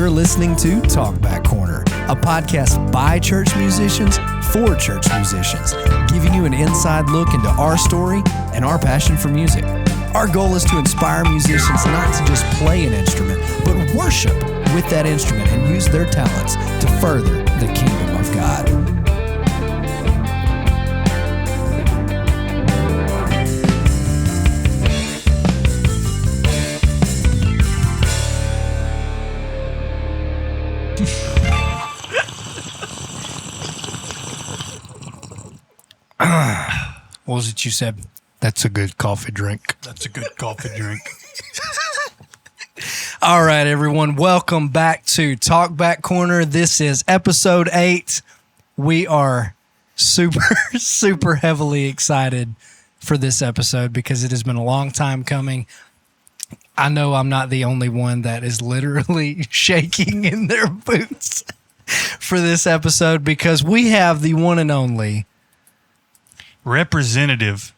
You're listening to Talkback Corner, a podcast by church musicians for church musicians, giving you an inside look into our story and our passion for music. Our goal is to inspire musicians not to just play an instrument, but worship with that instrument and use their talents to further the kingdom of God. What was it you said? That's a good coffee drink. That's a good coffee drink. All right, everyone. Welcome back to Talkback Corner. This is episode 8. We are super heavily excited for this episode because it has been a long time coming. I know I'm not the only one that is literally shaking in their boots for this episode because we have the one and only representative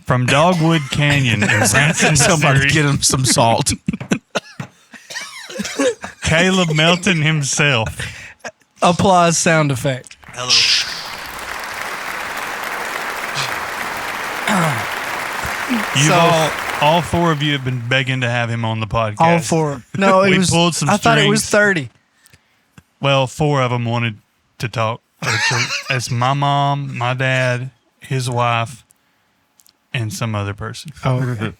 from Dogwood Canyon in Branson, Somebody Missouri, get him some salt. Caleb Melton himself. applause sound effect. Hello. All four of you have been begging to have him on the podcast. All four. No, it We was. pulled some I thought it was strings. 30. Well, 4 of them wanted to talk. It's my mom, my dad, his wife, and some other person. Oh, okay.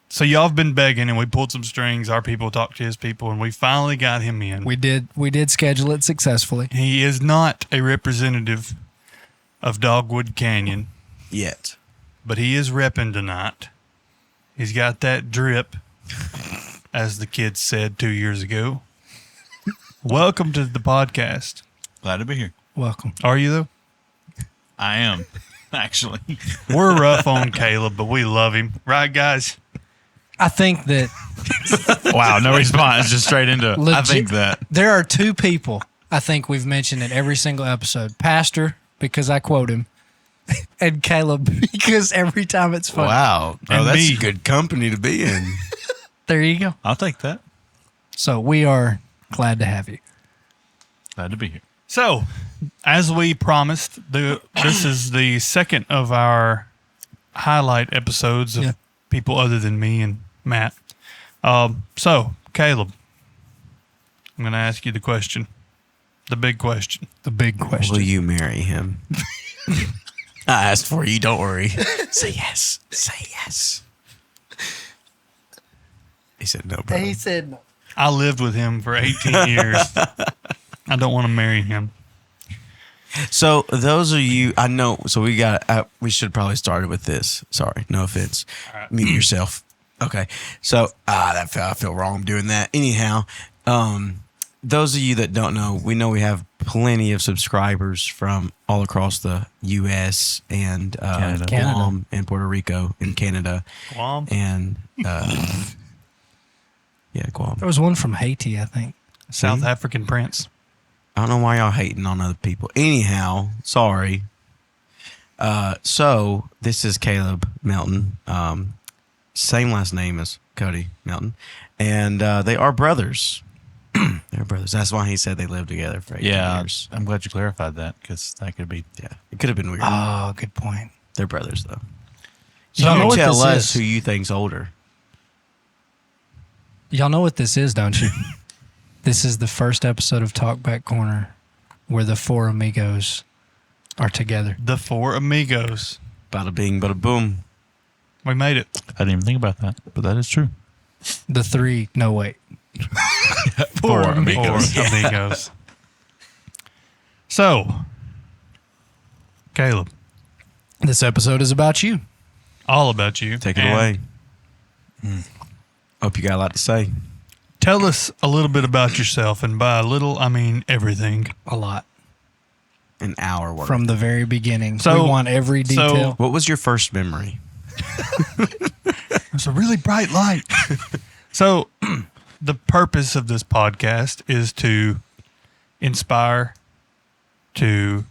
So y'all have been begging, and we pulled some strings. Our people talked to his people, and we finally got him in. We did schedule it successfully. He is not a representative of Dogwood Canyon, Yet. but he is repping tonight. He's got that drip, as the kids said 2 years ago. Welcome to the podcast. Glad to be here. Welcome. Are you, though? I am, actually. We're rough on Caleb, but we love him. Right, guys? I think that Wow, no response. Just straight into it. I think that. there are two people I think we've mentioned in every single episode. Pastor, because I quote him, and Caleb, because every time it's fun. Wow. And Oh, that's me. good company to be in. There you go. I'll take that. So we are glad to have you. Glad to be here. So, as we promised, this is the second of our highlight episodes of people other than me and Matt. So, Caleb, I'm going to ask you the question, the big question. The big question. Will you marry him? I asked for you. Don't worry. Say yes. Say yes. He said no, bro. He said no. I lived with him for 18 years. I don't want to marry him. So those of you, I know. So we should probably start with this. Sorry, no offense. right. Mute yourself. Okay. So I feel wrong doing that. Anyhow, those of you that don't know, we have plenty of subscribers from all across the U.S. and Canada. Guam and Puerto Rico and Canada Guam? and Guam. There was one from Haiti, I think. South African prince. I don't know why y'all hating on other people. Anyhow, sorry. So this is Caleb Melton. Same last name as Cody Melton. And they are brothers. They're brothers. That's why he said they lived together for 18 years. I'm glad you clarified that because that could be. Yeah. It could have been weird. Oh, good point. They're brothers, though. Y'all know You what tell this us is? who you think's older. Y'all know what this is, don't you? This is the first episode of Talkback Corner where the four amigos are together. The 4 amigos. Bada bing, bada boom. We made it. I didn't even think about that, but that is true. The three, no wait. Four amigos. amigos. Amigos. So, Caleb, This episode is about you. all about you. Take it And away. Hope you got a lot to say. Tell us a little bit about yourself, and by a little, I mean everything. A lot. An hour worth. From the very beginning. So- we want every detail. What was your first memory? It's a really bright light. So, the purpose of this podcast is to inspire, to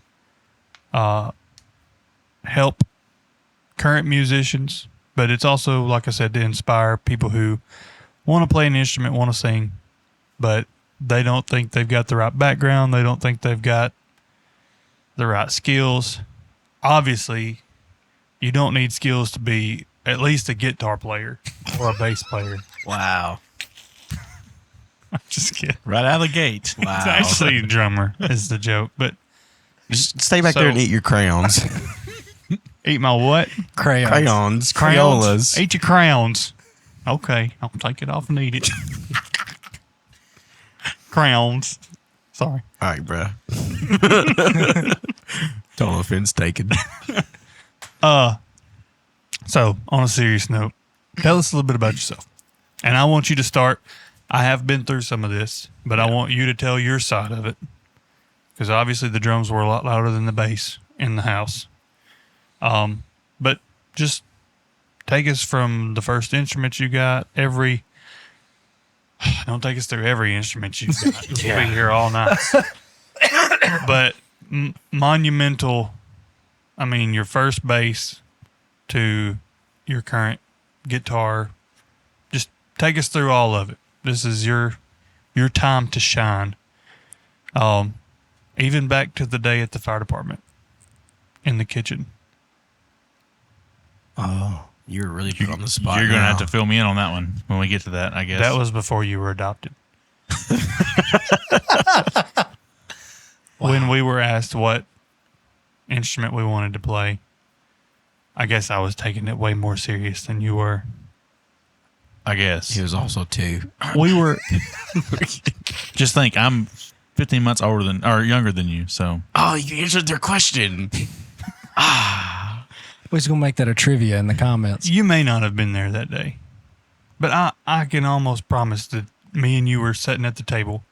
help current musicians, but it's also, like I said, to inspire people who want to play an instrument, want to sing, but they don't think they've got the right background. They don't think they've got the right skills. Obviously, you don't need skills to be at least a guitar player or a bass player. Wow. I'm just kidding. Right out of the gate. Wow. It's actually a drummer is the joke, but Just stay back there and eat your crayons. eat my what? Crayons. Crayolas. Eat your crayons. Okay, I'll take it off and eat it. Crayons. Sorry. All right, bro. Don't offense taken. So, on a serious note, tell us a little bit about yourself. And I want you to start. I have been through some of this, but I want you to tell your side of it. Because obviously the drums were a lot louder than the bass in the house. But just take us from the first instrument you got, don't take us through every instrument you've got. We'll be here all night. But monumental, your first bass to your current guitar. Just take us through all of it. This is your time to shine. Even back to the day at the fire department in the kitchen. Oh, you're really put on the spot. You're going to now. have to fill me in on that one when we get to that, I guess. That was before you were adopted. When we were asked what instrument we wanted to play, I guess I was taking it way more serious than you were. I guess. He was also 2. We were. Just think, I'm 15 months younger than you, so. Oh, you answered their question. We're just going to make that a trivia in the comments. You may not have been there that day, but I can almost promise that me and you were sitting at the table.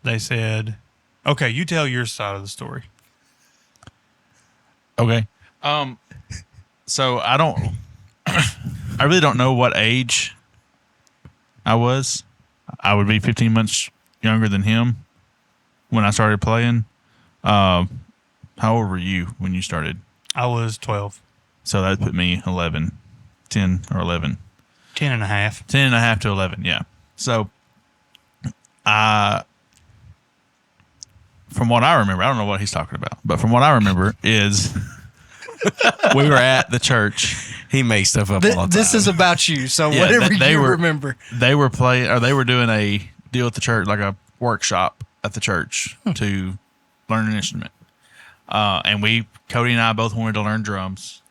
They said, okay, you tell your side of the story. Okay. So I really don't know what age I was. I would be 15 months younger than him when I started playing. How old were you when you started? I was 12. So that put me 10 or 11. 10 and a half. 10 and a half to 11, yeah. So, from what I remember, I don't know what he's talking about, but from what I remember is we were at the church. He makes stuff up all the time. This is about you, so Yeah, whatever they you were- remember. They were doing a deal at the church, like a workshop at the church to learn an instrument. And Cody and I both wanted to learn drums.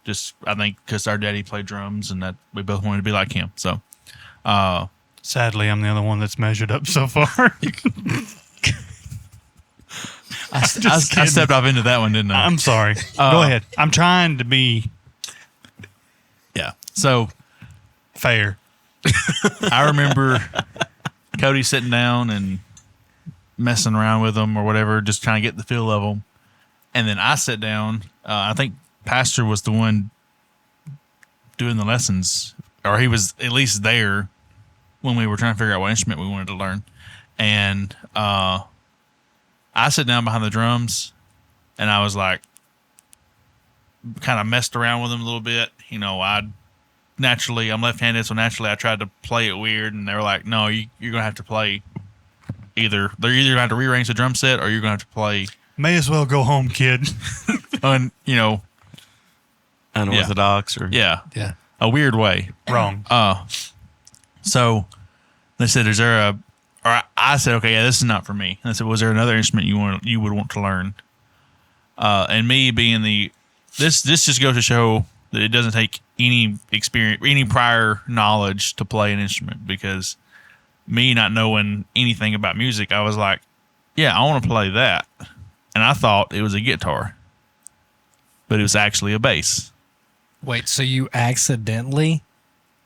Just, I think, because our daddy played drums and that we both wanted to be like him. So, Sadly, I'm the other one that's measured up so far. I stepped off into that one, didn't I? I'm sorry. Go ahead. I'm trying to be Yeah. So, fair. I remember Cody sitting down and messing around with them or whatever, just trying to get the feel of them. And then I sat down. I think Pastor was the one doing the lessons, or he was at least there when we were trying to figure out what instrument we wanted to learn. And I sat down behind the drums, and I was like, kind of messed around with them a little bit. I'm left-handed, so naturally I tried to play it weird, and they were like, no, you're going to have to play they're either going to have to rearrange the drum set, or you're going to have to play. May as well go home, kid. Unorthodox or Yeah. a weird way. Wrong. So they said, I said, okay, yeah, this is not for me. And I said, was there another instrument you would want to learn? And me being this just goes to show that it doesn't take any experience, any prior knowledge to play an instrument, because me not knowing anything about music, I was like, yeah, I want to play that. And I thought it was a guitar, but it was actually a bass. Wait, so you accidentally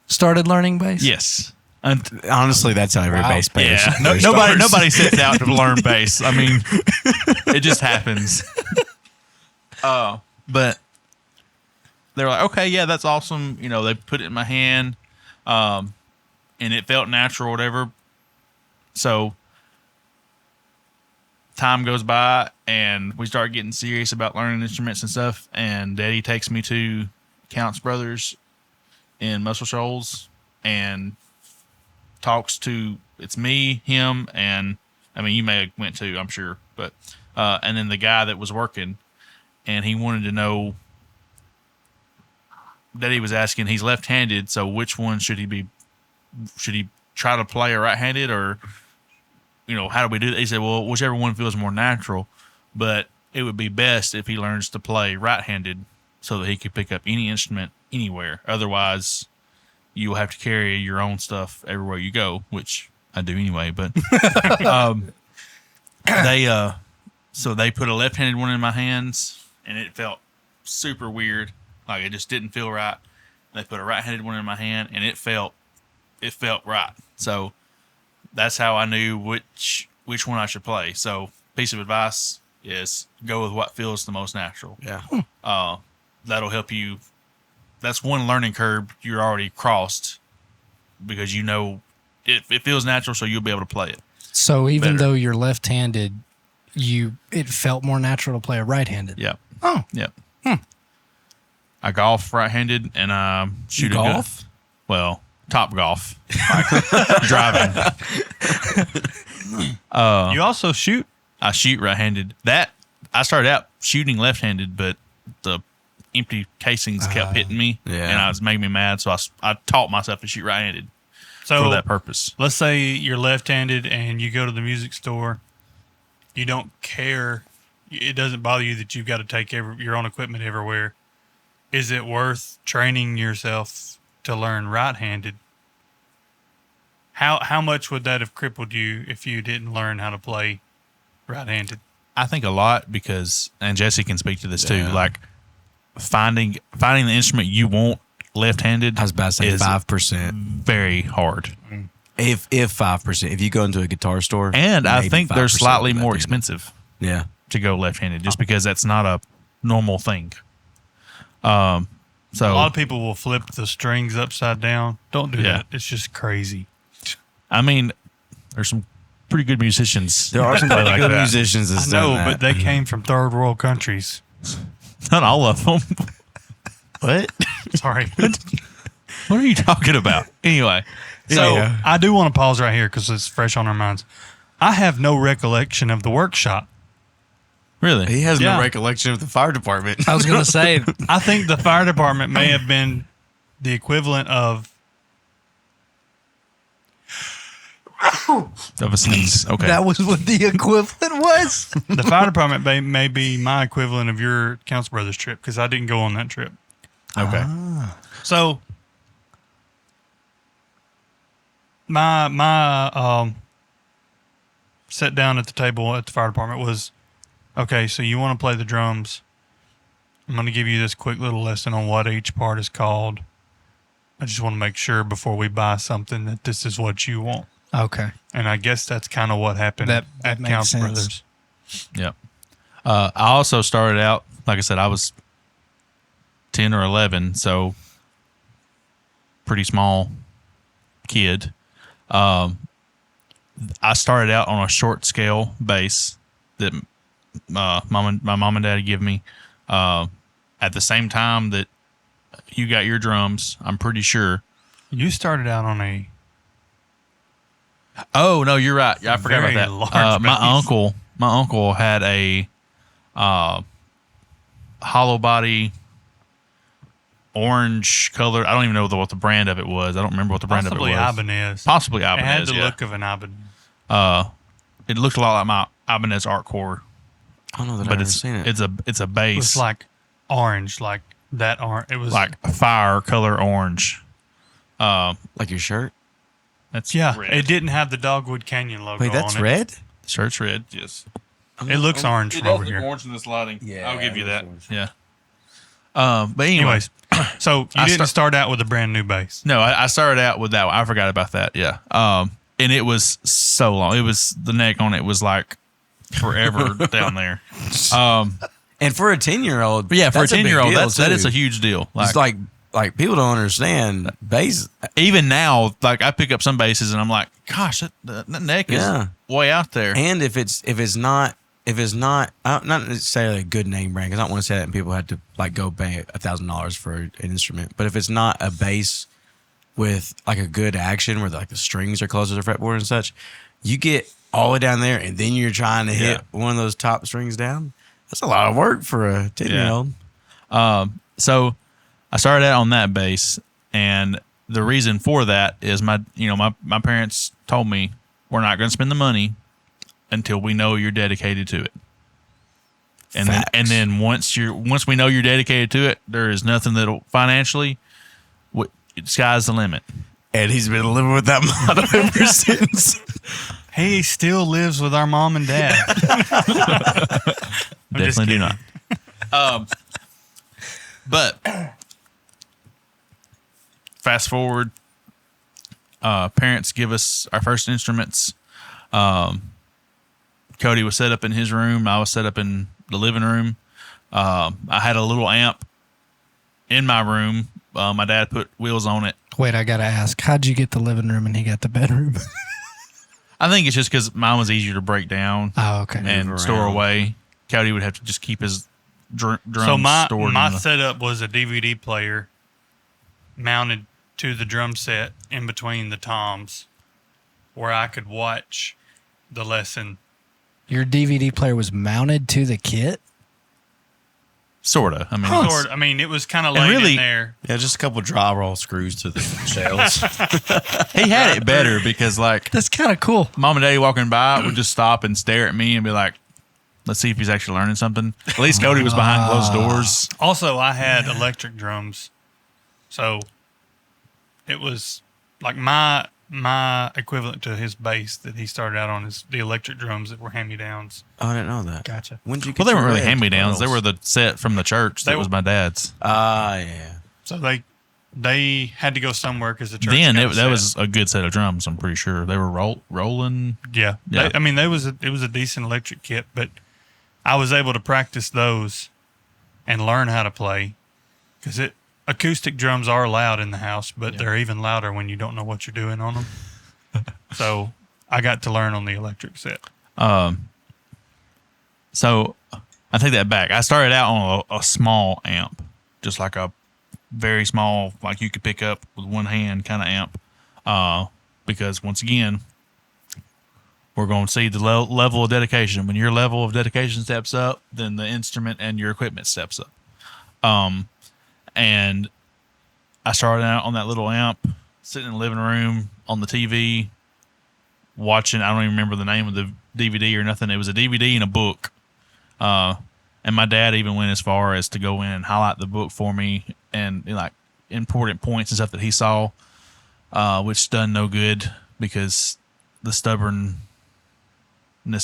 started learning bass? Yes. honestly, that's how every bass player. Yeah. starts. Nobody sets out to learn bass. I mean, it just happens. But they're like, okay, yeah, that's awesome. They put it in my hand, and it felt natural or whatever. So time goes by, and we start getting serious about learning instruments and stuff. And Daddy takes me to Counts Brothers in Muscle Shoals and talks to, it's me, him, and I mean, you may have went too, I'm sure, but and then the guy that was working, and he wanted to know that he was asking, he's left-handed, so which one should he try to play a right-handed, or how do we do that? He said, well, whichever one feels more natural, but it would be best if he learns to play right-handed so that he could pick up any instrument anywhere. Otherwise, you'll have to carry your own stuff everywhere you go, which I do anyway. But they put a left-handed one in my hands, and it felt super weird. Like, it just didn't feel right. They put a right-handed one in my hand, and it felt right. So that's how I knew which one I should play. So, piece of advice is go with what feels the most natural. Yeah. That'll help you. That's one learning curve you're already crossed, because it feels natural, so you'll be able to play it. So even better. though you're left-handed, it felt more natural to play a right-handed. Yeah. Oh. Yep. I golf right-handed, and I shoot golf? Well, top golf, like driving. You also shoot? I shoot right-handed. That I started out shooting left-handed, but the empty casings kept hitting me, and it was making me mad. So I taught myself to shoot right-handed for that purpose. Let's say you're left-handed and you go to the music store. You don't care. It doesn't bother you that you've got to take your own equipment everywhere. Is it worth training yourself to learn right-handed? How much would that have crippled you if you didn't learn how to play right-handed? I think a lot, because, and Jesse can speak to this too, like finding the instrument you want left-handed. I was about to say 5%. Very hard. If 5%, if you go into a guitar store, and I think they're slightly more expensive. Yeah, to go left-handed, just because that's not a normal thing. So a lot of people will flip the strings upside down. Don't do that. It's just crazy. I mean, there's some pretty good musicians. there are some pretty good musicians. I know, but they came from third world countries. Not all of them. What? Sorry. What are you talking about? Anyway, so I do want to pause right here because it's fresh on our minds. I have no recollection of the workshop. Really? He has no recollection of the fire department. I was going to say, I think the fire department may have been the equivalent of a sneeze. Okay. that was what the equivalent was. the fire department may be my equivalent of your Counts Brothers trip, because I didn't go on that trip. Okay. So my sit down at the table at the fire department was, okay, so you want to play the drums. I'm going to give you this quick little lesson on what each part is called. I just want to make sure before we buy something that this is what you want. Okay. And I guess that's kind of what happened That at makes Counts sense. Brothers. Yep. I also started out, like I said, I was 10 or 11, so pretty small kid. I started out on a short scale bass that my mom and dad give me at the same time that you got your drums. I'm pretty sure You started out on a Oh no, you're right. I forgot very about that. large My uncle had a hollow body orange color. I don't even know what the brand of it was. I don't remember what the brand possibly of it was. Ibanez. Possibly It Ibanez. had the yeah. look of an Ibanez. It looked a lot like my Ibanez Art Core, I don't know that I've but ever it's seen it. it's a It was bass like orange, like that orange. It was like a fire color orange. Like your shirt. That's yeah. red. It didn't have the Dogwood Canyon logo Wait, that's on it. red? The shirt's red. Yes, It looks orange from over here. orange in this lighting. Yeah, I'll give you it that. looks Yeah. But anyways, So you didn't start out with a brand new bass. no, I started out with that one. I forgot about that. Yeah. And it was so long. It was the neck on it was like forever down there. And for a 10-year-old, But yeah, for a that's big 10-year-old, deal, that is too. a huge deal. It's like people don't understand bass. Even now, like I pick up some basses and I'm like, gosh, that neck is Yeah. way out there. And if it's not if it's not necessarily a good name brand, because I don't want to say that and people have to like go pay $1,000 for an instrument. But if it's not a bass with like a good action where like the strings are close to the fretboard and such, you get all the way down there and then you're trying to hit one of those top strings down. That's a lot of work for a 10-year-old. So I started out on that bass, and the reason for that is my parents told me we're not going to spend the money until we know you're dedicated to it. And then once we know you're dedicated to it, there is nothing that'll financially, sky's the limit. And he's been living with that motto ever since. He still lives with our mom and dad. Definitely do not. But fast forward, parents give us our first instruments. Cody was set up in his room. I was set up in the living room. I had a little amp in my room. My dad put wheels on it. Wait, I gotta ask, how'd you get the living room and he got the bedroom? I think it's just because mine was easier to break down okay. and store away. Cody would have to just keep his drums so stored. My setup was a DVD player mounted to the drum set in between the toms, where I could watch the lesson. Your DVD player was mounted to the kit? Sorta. I mean, it was kind of laid in there. Yeah, just a couple drywall screws to the shells. He had it better because, like, that's kind of cool. Mom and Daddy walking by would just stop and stare at me and be like, let's see if he's actually learning something. At least Cody was behind closed doors. Also, I had electric drums. So it was like my equivalent to his bass that he started out on is the electric drums that were hand-me-downs. Oh, I didn't know that. Gotcha. When did you Well, they weren't really hand-me-downs. They were the set from the church that was my dad's. Yeah. So they had to go somewhere because the church. Then that was a good set of drums. I'm pretty sure they were rolling. Yeah. It was a decent electric kit, but I was able to practice those and learn how to play because acoustic drums are loud in the house, but they're even louder when you don't know what you're doing on them. So I got to learn on the electric set. So I take that back. I started out on a small amp, just like a very small, like you could pick up with one hand kind of amp. Because once again, we're going to see the level of dedication. When your level of dedication steps up, then the instrument and your equipment steps up. And I started out on that little amp, sitting in the living room on the TV, watching. I don't even remember the name of the DVD or nothing. It was a DVD and a book. And my dad even went as far as to go in and highlight the book for me and like important points and stuff that he saw, which done no good because the stubbornness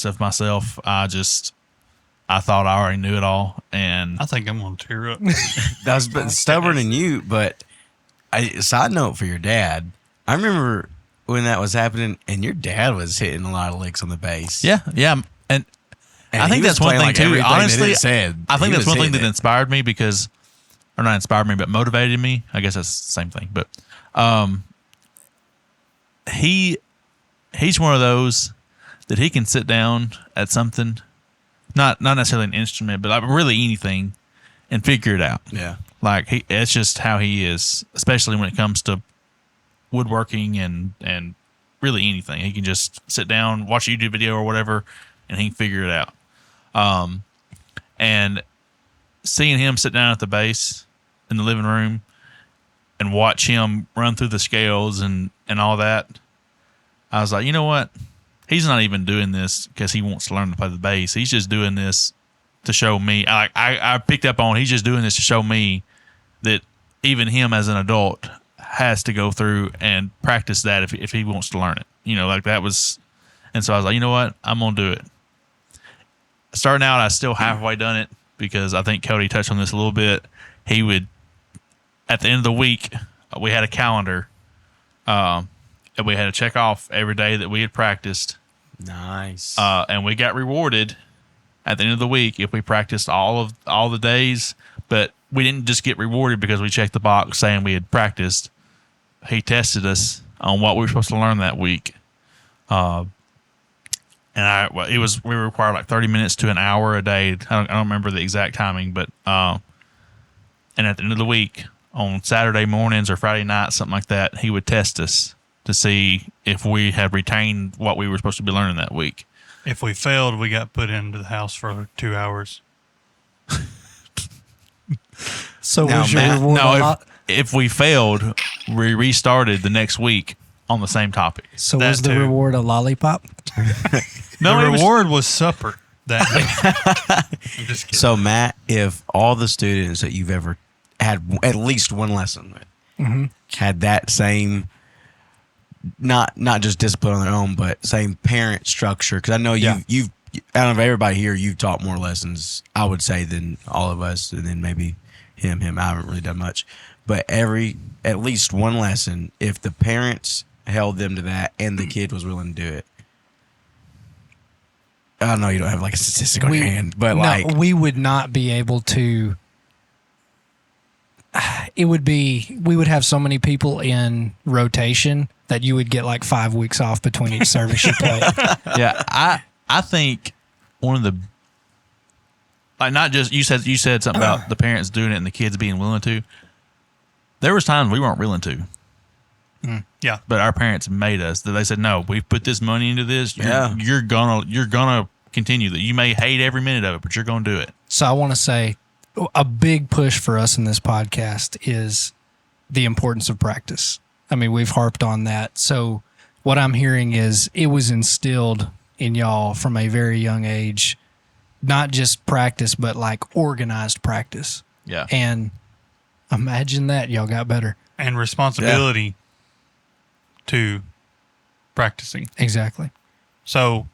of myself, I thought I already knew it all, and I think I'm gonna tear up. That was stubborn in you, but side note for your dad, I remember when that was happening, and your dad was hitting a lot of licks on the bass. yeah, and I think that's one thing too. Honestly, I think that's one thing that inspired me or not inspired me, but motivated me. I guess that's the same thing, but he's one of those that he can sit down at something. Not necessarily an instrument, but like really anything, and figure it out. Yeah, like it's just how he is, especially when it comes to woodworking and really anything. He can just sit down, watch a YouTube video or whatever, and he can figure it out. And seeing him sit down at the bass in the living room and watch him run through the scales and all that, I was like, you know what? He's not even doing this because he wants to learn to play the bass. He's just doing this to show me. I picked up on he's just doing this to show me that even him as an adult has to go through and practice that if he wants to learn it. You know, like that was. And so I was like, you know what? I'm going to do it. Starting out, I still halfway done it because I think Cody touched on this a little bit. He would, at the end of the week, we had a calendar. And we had to check off every day that we had practiced. Nice. And we got rewarded at the end of the week if we practiced all the days. But we didn't just get rewarded because we checked the box saying we had practiced. He tested us on what we were supposed to learn that week. and we required like 30 minutes to an hour a day. I don't remember the exact timing, but and at the end of the week, on Saturday mornings or Friday nights, something like that, he would test us to see if we had retained what we were supposed to be learning that week. If we failed, we got put into the house for 2 hours. So Now, was your Matt, reward a lot? If we failed, we restarted the next week on the same topic. So that was the too. reward a lollipop? No, it the was- reward was supper that day. I'm just kidding. So, Matt, if all the students that you've ever had at least one lesson with had that same, not just discipline on their own, but same parent structure, because I know you've out of everybody here, you've taught more lessons, I would say, than all of us, and then maybe him. I haven't really done much, but at least one lesson, if the parents held them to that and the kid was willing to do it. I know you don't have like a statistic on your hand, but we would not be able to. We would have so many people in rotation that you would get like 5 weeks off between each service you play. Yeah, I think one of the, like, not just you said something about the parents doing it and the kids being willing to. There was times we weren't willing to. Yeah. But our parents made us. They said, "No, we've put this money into this. You're gonna continue that. You may hate every minute of it, but you're gonna do it." So I want to say a big push for us in this podcast is the importance of practice. I mean, we've harped on that. So what I'm hearing is it was instilled in y'all from a very young age, not just practice, but like organized practice. Yeah. And imagine that y'all got better. And responsibility to practicing. Exactly. So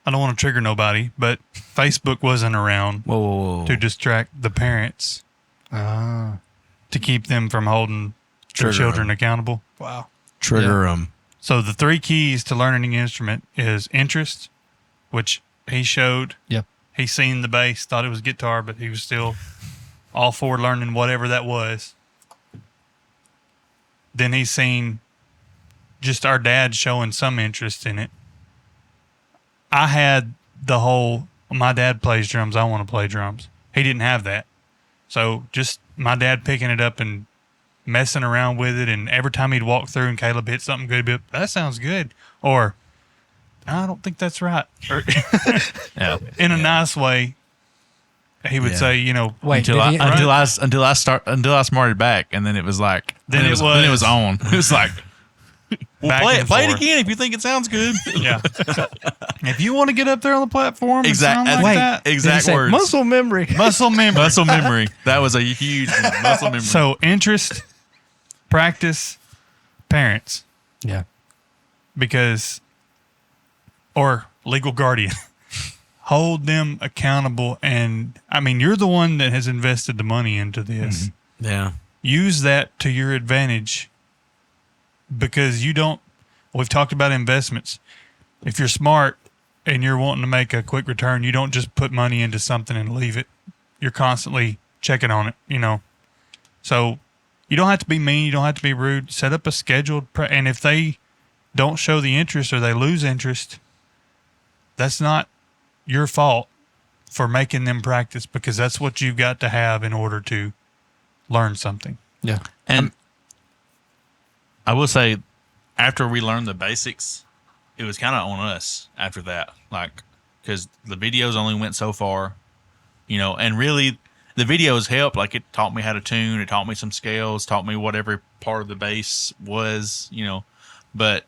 I don't want to trigger nobody, but Facebook wasn't around whoa. to distract the parents to keep them from holding their Trigger children 'em. accountable. Wow. Trigger them. So the 3 keys to learning an instrument is interest, which he showed. Yep. He seen the bass, thought it was guitar, but he was still all for learning whatever that was. Then he's seen just our dad showing some interest in it. I had the whole, my dad plays drums, I want to play drums. He didn't have that. So just my dad picking it up and messing around with it, and every time he'd walk through and Caleb hit something good, he'd be like, that sounds good. Or, I don't think that's right. Or in a nice way, he would say, Wait, Until did I he, smarted back, and then it was like Then it it was on. It was like, well, Back play and it forth. again if you think it sounds good. yeah. If you want to get up there on the platform, and sound like Wait. that, did he Exact say words. muscle memory? muscle memory. Muscle memory. That was a huge one. Muscle memory. So interest, practice, parents, Yeah. because, or legal guardian, hold them accountable. And I mean, you're the one that has invested the money into this. Yeah. Use that to your advantage, because we've talked about investments. If you're smart and you're wanting to make a quick return, you don't just put money into something and leave it. You're constantly checking on it, So you don't have to be mean. You don't have to be rude. Set up a scheduled, and if they don't show the interest or they lose interest, that's not your fault for making them practice, because that's what you've got to have in order to learn something. Yeah. And I will say, after we learned the basics, it was kind of on us after that. Like, because the videos only went so far, and really the videos helped. Like, it taught me how to tune, it taught me some scales, taught me what every part of the bass was, but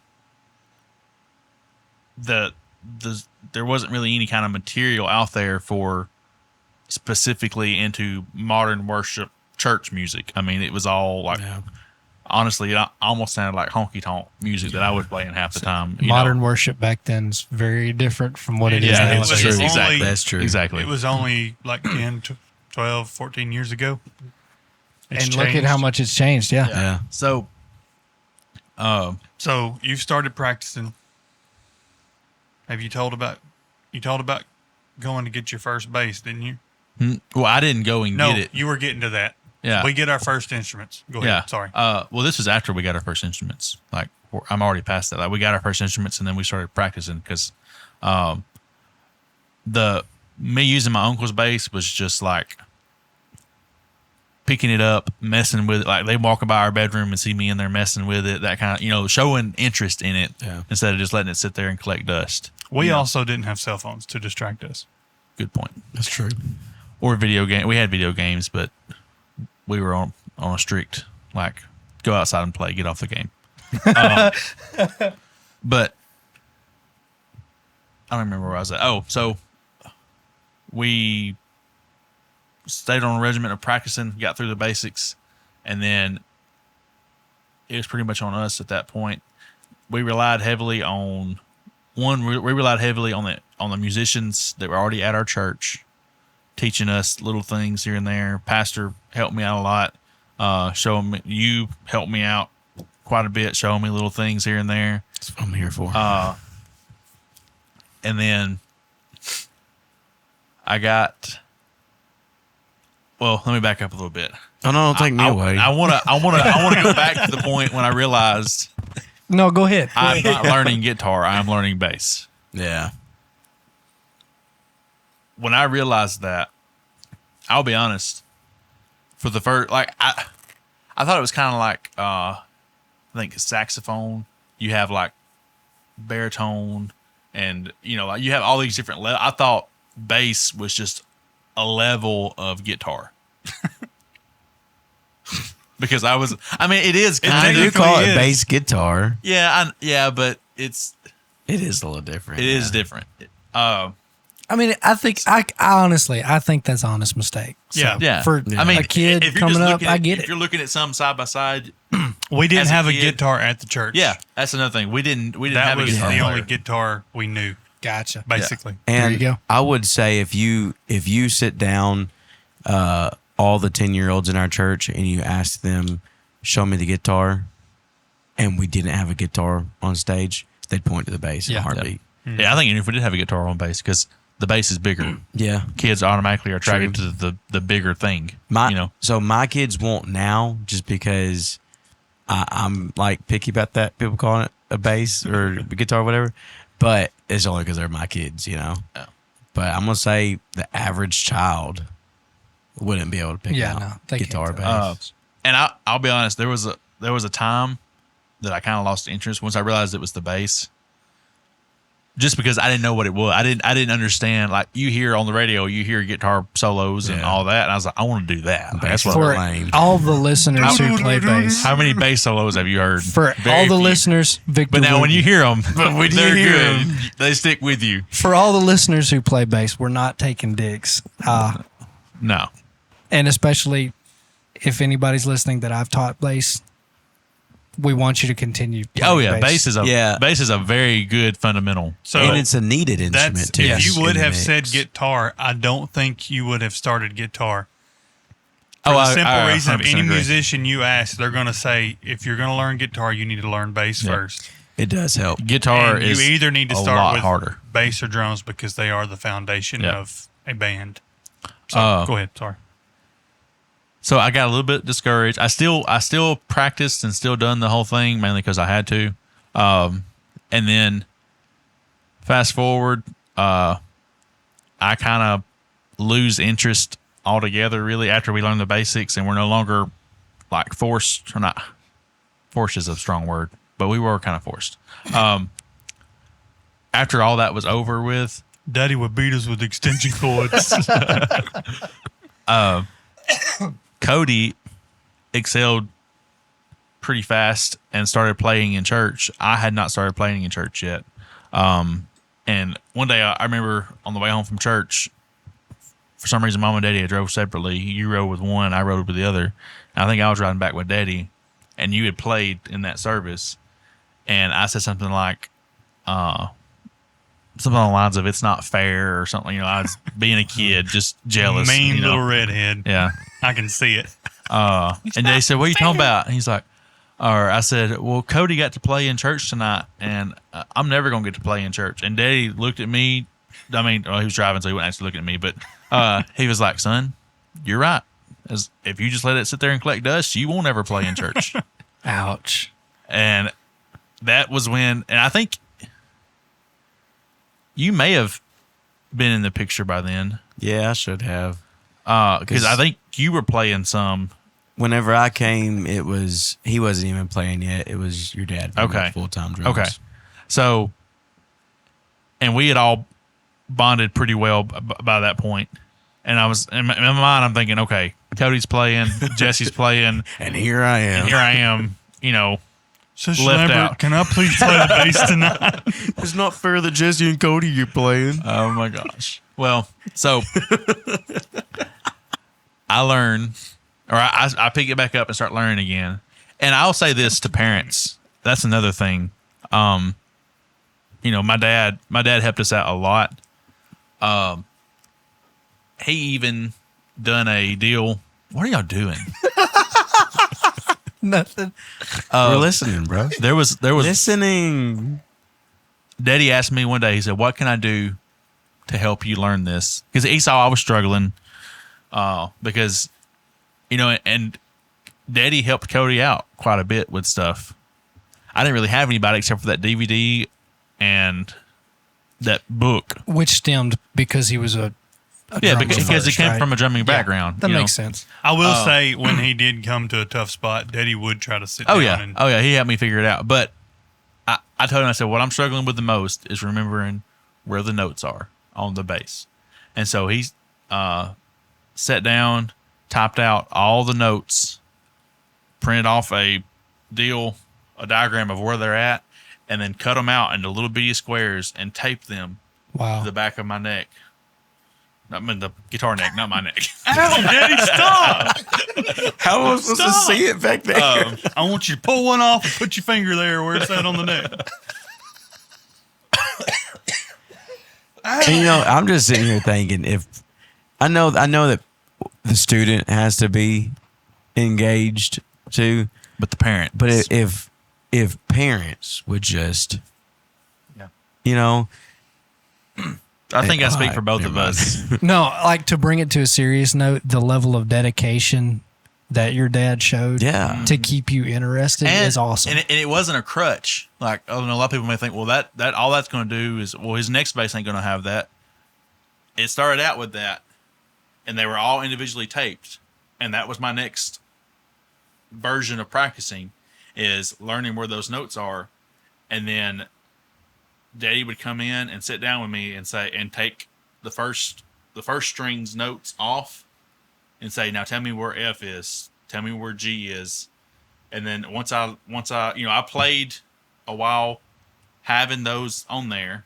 there wasn't really any kind of material out there for specifically into modern worship church music. I mean, it was all like, honestly, it almost sounded like honky tonk music that I was playing half the time. Modern worship back then's very different from what it is Yeah, now. it was true. only- Exactly. That's true. Exactly. It was only like 10, 12, 14 years ago. It's And look at changed. how much it's changed. Yeah. Yeah. So, So you've started practicing. Have you told about going to get your first bass, didn't you? well, I didn't go and No, get it. you were getting to that. Yeah. We get our first instruments. Go ahead. Yeah. Sorry. Well, this was after we got our first instruments. Like, I'm already past that. Like, we got our first instruments and then we started practicing because me using my uncle's bass was just like picking it up, messing with it. Like, they walk by our bedroom and see me in there messing with it, that kind of, showing interest in it instead of just letting it sit there and collect dust. We also didn't have cell phones to distract us. Good point. That's true. Or video game. We had video games, but we were on a strict, like, go outside and play, get off the game. But I don't remember where I was at. Oh, so we stayed on a regimen of practicing, got through the basics, and then it was pretty much on us at that point. We relied heavily on the musicians that were already at our church, teaching us little things here and there. Pastor helped me out a lot. You helped me out quite a bit, showing me little things here and there. That's what I'm here for. And then let me back up a little bit. Oh no, don't take me away. I want to go back to the point when I realized No, go ahead. I'm not learning guitar. I'm learning bass. Yeah. When I realized that, I'll be honest, for the first, like, I thought it was kind of like, I think saxophone, you have like baritone and, like you have all these different levels. I thought bass was just a level of guitar. Because it is kind I of. do call it is. bass guitar. Yeah, but it is a little different. It is different. I honestly think that's an honest mistake. So Yeah. For a kid if you're coming just up, I get if it. you're looking at some side by side, We didn't As a have a kid- guitar at the church. yeah, that's another thing. We didn't That have a was guitar the only player. guitar we knew, Gotcha. basically. And There you go. I would say if you sit down, all the 10-year-olds in our church and you ask them, show me the guitar, and we didn't have a guitar on stage, they'd point to the bass in a Yeah. heartbeat. Yeah, I think even if we did have a guitar on bass, because the bass is bigger, Yeah. kids automatically are attracted to the bigger thing. So my kids won't now just because I'm like picky about that. People calling it a bass or a guitar or whatever. But it's only because they're my kids, Yeah. But I'm going to say the average child wouldn't be able to pick out they guitar, can't. bass. And I'll be honest, there was a time that I kind of lost interest once I realized it was the bass. Just because I didn't know what it was. I didn't understand. Like, you hear on the radio, you hear guitar solos and all that. And I was like, I want to do that. Like, that's what For lame. all the listeners who play bass. How many bass solos have you heard? For Very all the few. listeners, Victor. But now when Wooten. you hear them, when you they're hear good. 'em. They stick with you. For all the listeners who play bass, we're not taking dicks. No. And especially if anybody's listening that I've taught bass, we want you to continue. Oh playing yeah, bass is a very good fundamental. So And it's a needed instrument, that's too. if you would in the have mix. said guitar, I don't think you would have started guitar. For Oh, the I simple reason of 100% any agree. musician you ask, they're going to say, if you're going to learn guitar, you need to learn bass first. It does help. Guitar And is you either need to a start lot with harder. bass or drums because they are the foundation Yeah. of a band. So go ahead. Sorry. So I got a little bit discouraged. I still practiced and still done the whole thing mainly because I had to. And then fast forward, I kind of lose interest altogether really after we learn the basics and we're no longer like forced or not. Forced is a strong word, but we were kind of forced. After all that was over with, Daddy would beat us with extension cords. Cody excelled pretty fast and started playing in church. I had not started playing in church yet. And one day I remember on the way home from church, for some reason, Mom and Daddy had drove separately. You rode with one, I rode with the other. And I think I was riding back with Daddy, and you had played in that service. And I said something like, something along the lines of "it's not fair" or something. You know, I was being a kid, just jealous. Mean you know? little redhead. Yeah. I can see it. And they said, "What are you talking about?" And he's like, or I said, "Well, Cody got to play in church tonight, and I'm never gonna get to play in church." And Daddy looked at me. I mean, he was driving, so he wasn't actually looking at me, but he was like, "Son, you're right." As if you just let it sit there and collect dust, you won't ever play in church. Ouch. And that was when, and I think you may have been in the picture by then. Yeah, I should have. Because I think you were playing some. Whenever I came, he wasn't even playing yet. It was your dad. Okay. Full-time drums. Okay. So, and we had all bonded pretty well by that point. And I was, in my mind, I'm thinking, okay, Cody's playing, Jesse's playing. And here I am. Sister left Lambert, out. can I please play the bass tonight? It's not fair that Jesse and Cody you're playing. Oh my gosh. Well, so I learn, or I pick it back up and start learning again. And I'll say this to parents. That's another thing. My dad helped us out a lot. He even done a deal. What are y'all doing? Nothing. We're listening, bro. There was Listening. Daddy asked me one day, he said, what can I do to help you learn this? Because he saw I was struggling. Because, and Daddy helped Cody out quite a bit with stuff. I didn't really have anybody except for that DVD and that book. Which stemmed because he was a drummer because first, he came right? from a drumming background. That makes sense. I will say, when he did come to a tough spot, Daddy would try to sit Oh down. yeah, he helped me figure it out. But I told him, I said, what I'm struggling with the most is remembering where the notes are on the bass. And so he sat down, typed out all the notes, printed off a diagram of where they're at, and then cut them out into little bitty squares and taped them Wow. to the back of my neck. Not the guitar neck, not my neck. Ow, Daddy, stop! How am I supposed to see it back there? I want you to pull one off and put your finger there where it's at on the neck. And, I'm just sitting here thinking, if I know that the student has to be engaged too, But the parent. but if parents would just, I think I speak Alright, for both never of mind. us. No, like to bring it to a serious note, the level of dedication that your dad showed Yeah. to keep you interested is awesome. And it wasn't a crutch. Like, a lot of people may think, well, that all that's going to do is, well, his next bass ain't going to have that. It started out with that, and they were all individually taped. And that was my next version of practicing, is learning where those notes are. And then Daddy would come in and sit down with me and take the first string's notes off and say, now tell me where F is, tell me where G is. And then once I I played a while having those on there,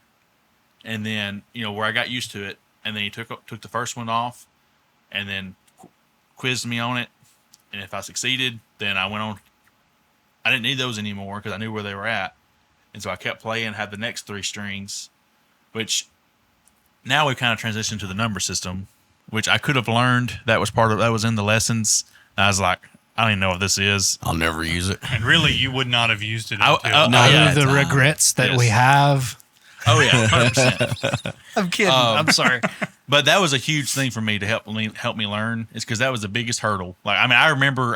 and then where I got used to it, and then he took the first one off and then quizzed me on it, and if I succeeded, then I went on. I didn't need those anymore because I knew where they were at. And so I kept playing, had the next three strings, which now we've kind of transitioned to the number system, which I could have learned. That was in the lessons. I was like, I don't even know what this is. I'll never use it. And really, you would not have used it I- until... I- None yeah, of the regrets that Yes. we have. Oh yeah, 100%. I'm kidding. I'm sorry. But that was a huge thing for me to help me learn. Is because that was the biggest hurdle. Like, I mean, I remember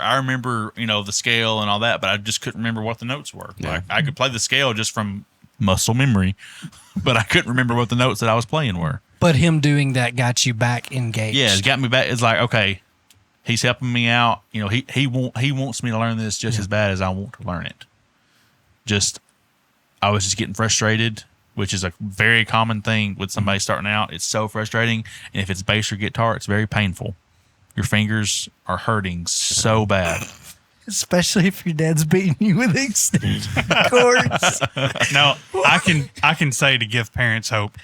the scale and all that, but I just couldn't remember what the notes were. Yeah. Like, I could play the scale just from muscle memory, but I couldn't remember what the notes that I was playing were. But him doing that got you back engaged. Yeah, it got me back. It's like, okay, he's helping me out. He wants me to learn this just as bad as I want to learn it. I was just getting frustrated, which is a very common thing with somebody starting out. It's so frustrating. And if it's bass or guitar, it's very painful. Your fingers are hurting so bad. Especially if your dad's beating you with extension cords. Now, I can say to give parents hope,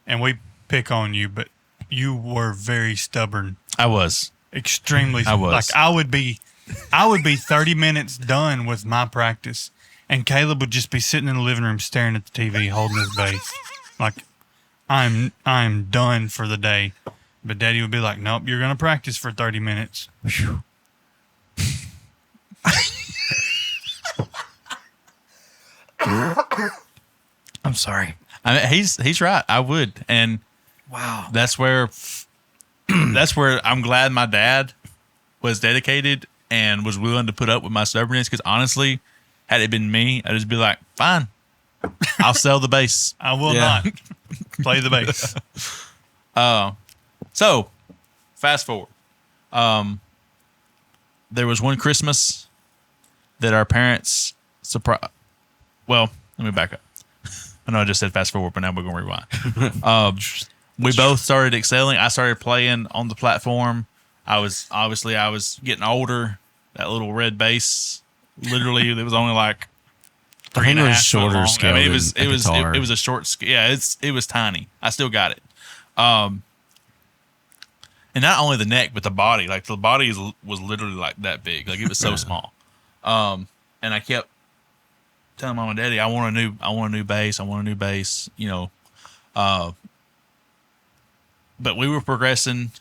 and we pick on you, but you were very stubborn. I was. Extremely. I was. Like, I would be 30 minutes done with my practice, and Caleb would just be sitting in the living room staring at the TV, holding his bass. Like, I'm done for the day. But Daddy would be like, nope, you're going to practice for 30 minutes. I'm sorry. I mean, he's right. I would. And Wow. that's where that's where I'm glad my dad was dedicated and was willing to put up with my stubbornness. Because honestly, had it been me, I'd just be like, fine, I'll sell the bass. I will not play the bass. So fast forward. There was one Christmas that our parents well, let me back up. I know I just said fast forward, but now we're going to rewind. We both started excelling. I started playing on the platform. I was getting older. That little red bass, literally, it was only like I think it was 3.5 shorter foot long. scale. I mean, than it was a short. Yeah, it was tiny. I still got it. And not only the neck, but the body. Like the body was literally like that big. Like it was so small. And I kept telling Mom and Daddy, I want a new bass. I want a new bass. You know. But we were progressing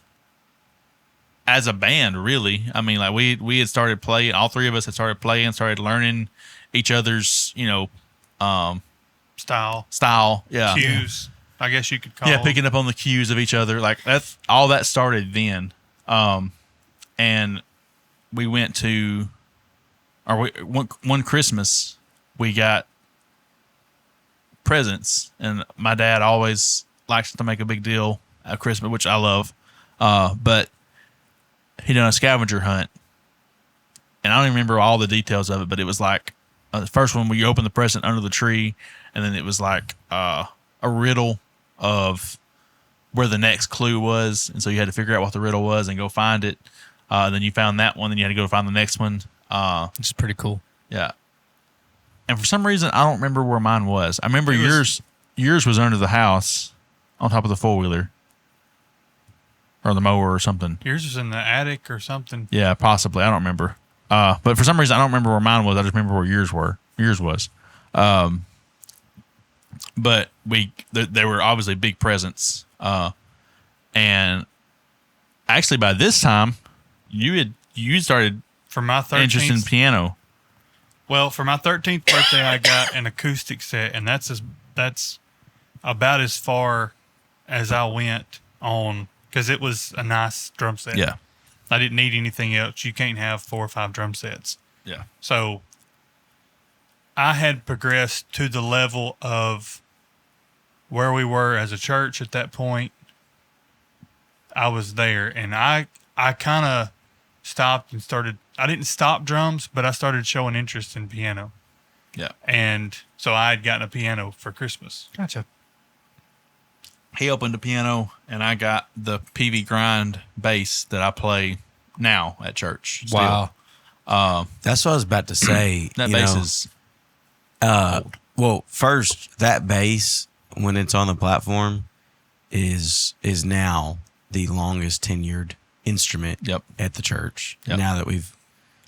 as a band, really. I mean, like we had started playing. All three of us had started playing, started learning each other's, style. Yeah. Cues, I guess you could call. Yeah, picking up on the cues of each other. Like that's all that started then. And we went to, one Christmas, we got presents, and my dad always likes to make a big deal at Christmas, which I love. But he done a scavenger hunt, and I don't even remember all the details of it, but it was like the first one where you open the present under the tree, and then it was like a riddle of where the next clue was, and so you had to figure out what the riddle was and go find it. Then you found that one, then you had to go find the next one. Which is pretty cool. Yeah. And for some reason, I don't remember where mine was. I remember yours was under the house on top of the 4-wheeler or the mower or something. Yours was in the attic or something. Yeah, possibly. I don't remember. But for some reason, I don't remember where mine was. I just remember where yours was. But they were obviously big presents. And actually, by this time, you started For my interested in 13th, piano. well, for my 13th birthday, I got an acoustic set, and that's about as far as I went on, because it was a nice drum set. Yeah. I didn't need anything else. You can't have 4 or 5 drum sets. Yeah. So I had progressed to the level of where we were as a church at that point. I was there, and I kind of stopped and started. I didn't stop drums, but I started showing interest in piano. Yeah. And so I had gotten a piano for Christmas. Gotcha. He opened a piano, and I got the PV Grind bass that I play now at church. Still. Wow. That's what I was about to say. That bass is well, first, that bass, when it's on the platform, is now the longest tenured instrument at the church. Yep. Now that we've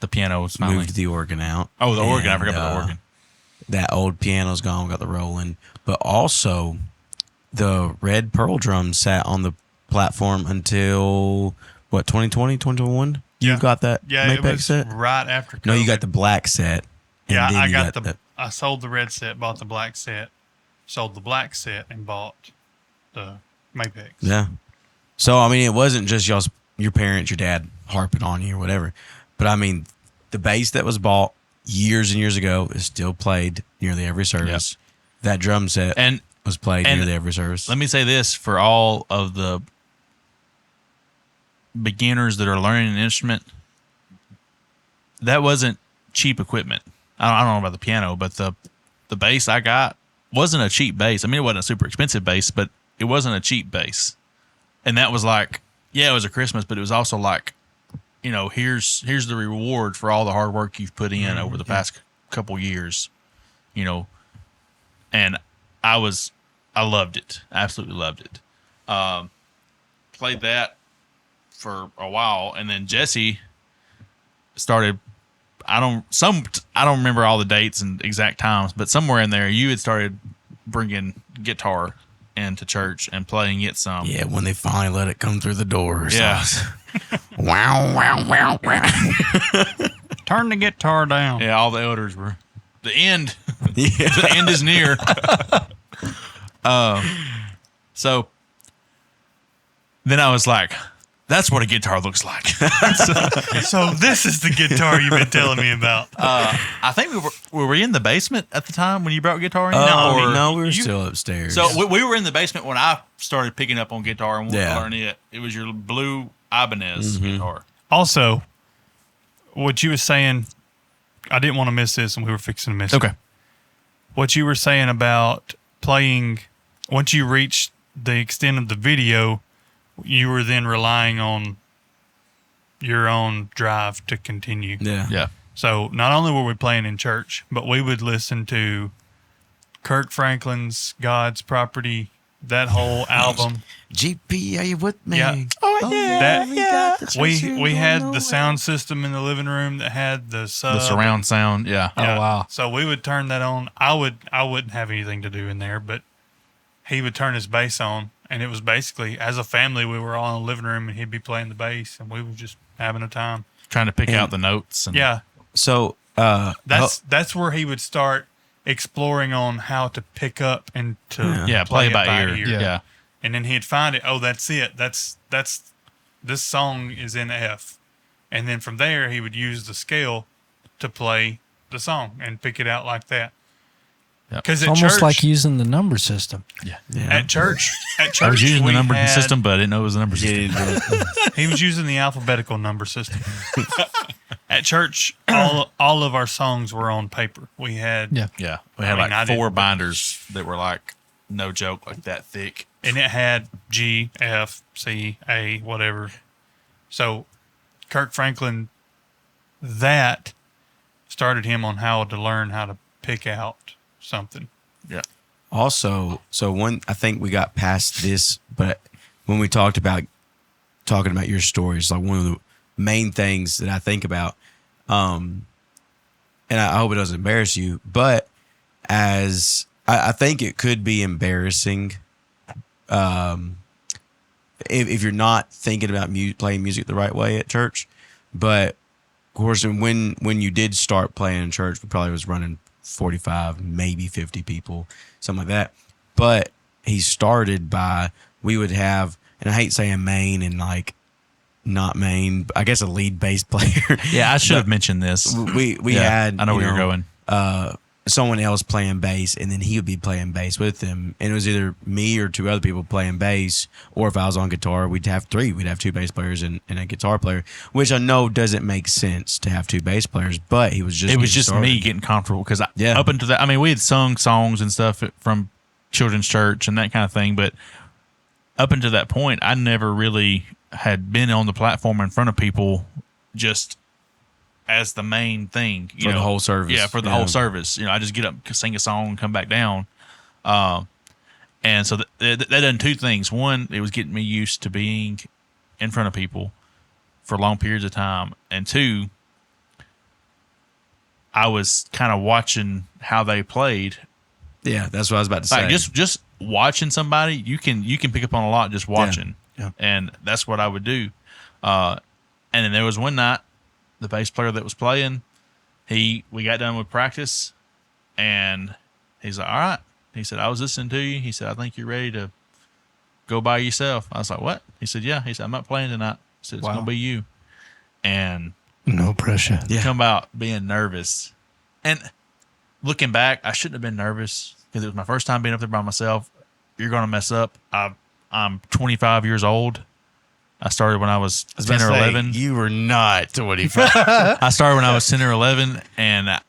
the piano is moved the organ out. Oh, the organ. I And, forgot about the organ. That old piano's gone, we got the Roland. But also, the red pearl drum sat on the platform until, 2020, 2021? Yeah. You got that Yeah, it Mapex was set? right after COVID. No, you got the black set. and Yeah, then I you got I sold the red set, bought the black set, sold the black set, and bought the Mapex. Yeah. So, I mean, it wasn't just your parents, your dad harping on you or whatever. But, I mean, the bass that was bought years and years ago is still played nearly every service. Yep. That drum set was played nearly every service. Let me say this for all of the beginners that are learning an instrument. That wasn't cheap equipment. I don't know about the piano, but the bass I got wasn't a cheap bass. I mean, it wasn't a super expensive bass, but it wasn't a cheap bass. And that was like, yeah, it was a Christmas, but it was also like, here's the reward for all the hard work you've put in over the past couple years, and I loved it. I absolutely loved it. Played that for a while, and then Jesse started. I don't remember all the dates and exact times, but somewhere in there, you had started bringing guitar into church and playing it some. Yeah, when they finally let it come through the doors. Yeah. Wow, wow, wow, wow. Turn the guitar down. Yeah, all the elders were. The end. Yeah. The end is near. So then I was like, That's what a guitar looks like. So this is the guitar you've been telling me about. I think were we in the basement at the time when you brought guitar in? No, we were still upstairs. So we were in the basement when I started picking up on guitar and Yeah. learning it. It was your blue Ibanez guitar. Also, what you were saying, I didn't want to miss this, and we were fixing to miss it. Okay. What you were saying about playing, once you reached the extent of the video, you were then relying on your own drive to continue. yeah. Yeah. So not only were we playing in church, but we would listen to Kirk Franklin's God's Property, that whole album. GP, are you with me? Yeah. Oh, yeah. That, we had the sound system in the living room that had the sub. The surround sound. Yeah. Oh, wow. So we would turn that on. I wouldn't have anything to do in there, but he would turn his bass on, and it was basically, as a family, we were all in the living room, and he'd be playing the bass, and we were just having a time. Trying to pick out the notes. And Yeah, So, that's where he would start exploring on how to pick up and to play it by ear. ear. Yeah. And then he'd find it. Oh, that's it. That's this song is in F, and then from there he would use the scale to play the song and pick it out like that. Yep. Because It's at almost church, like using the number system. at church, I was using the we number had- system, but I didn't know it was a number system. He was using the alphabetical number system. At church, all of our songs were on paper. We had Yeah. We had I mean, I like 4 didn't- binders that were like, no joke, like that thick. and it had G, F, C, A, whatever. So Kirk Franklin, that started him on how to learn how to pick out something. Yeah. also, I think we got past this, but when we talking about your stories, like one of the main things that I think about, and I hope it doesn't embarrass you, but as I think it could be embarrassing, if you're not thinking about playing music the right way at church. But of course, when you did start playing in church, we probably was running 45, maybe 50 people, something like that. But he started by, we would have, and I hate saying main and like not main, I guess a lead bass player. Yeah, I should have mentioned this. We had, I know where you're going. someone else playing bass, and then he would be playing bass with him. And it was either me or 2 other people playing bass, or if I was on guitar, we'd have 3. We'd have 2 bass players and a guitar player, which I know doesn't make sense to have 2 bass players, but it was just me getting comfortable because Yeah. up until that, I mean, we had sung songs and stuff from children's church and that kind of thing, but up until that point, I never really had been on the platform in front of people just as the main thing For the whole service. Yeah, for the Yeah. whole service. I just get up, sing a song, and come back down. And so that done 2 things. One, it was getting me used to being in front of people for long periods of time, and 2, I was kind of watching how they played. Yeah, that's what I was about to say. Like just watching somebody, you can pick up on a lot just watching. Yeah. And that's what I would do. And then there was one night, the bass player that was playing, we got done with practice, and he's like, "All right." He said, "I was listening to you." He said, "I think you're ready to go by yourself." I was like, "What?" He said, "Yeah." He said, "I'm not playing tonight." He said, "It's Wow. gonna be you." And No pressure. Yeah. come out being nervous. And looking back, I shouldn't have been nervous because it was my first time being up there by myself. You're going to mess up. I'm 25 years old. I started when I was 10 or 11. You were not 25. I started when I was 10 or 11, and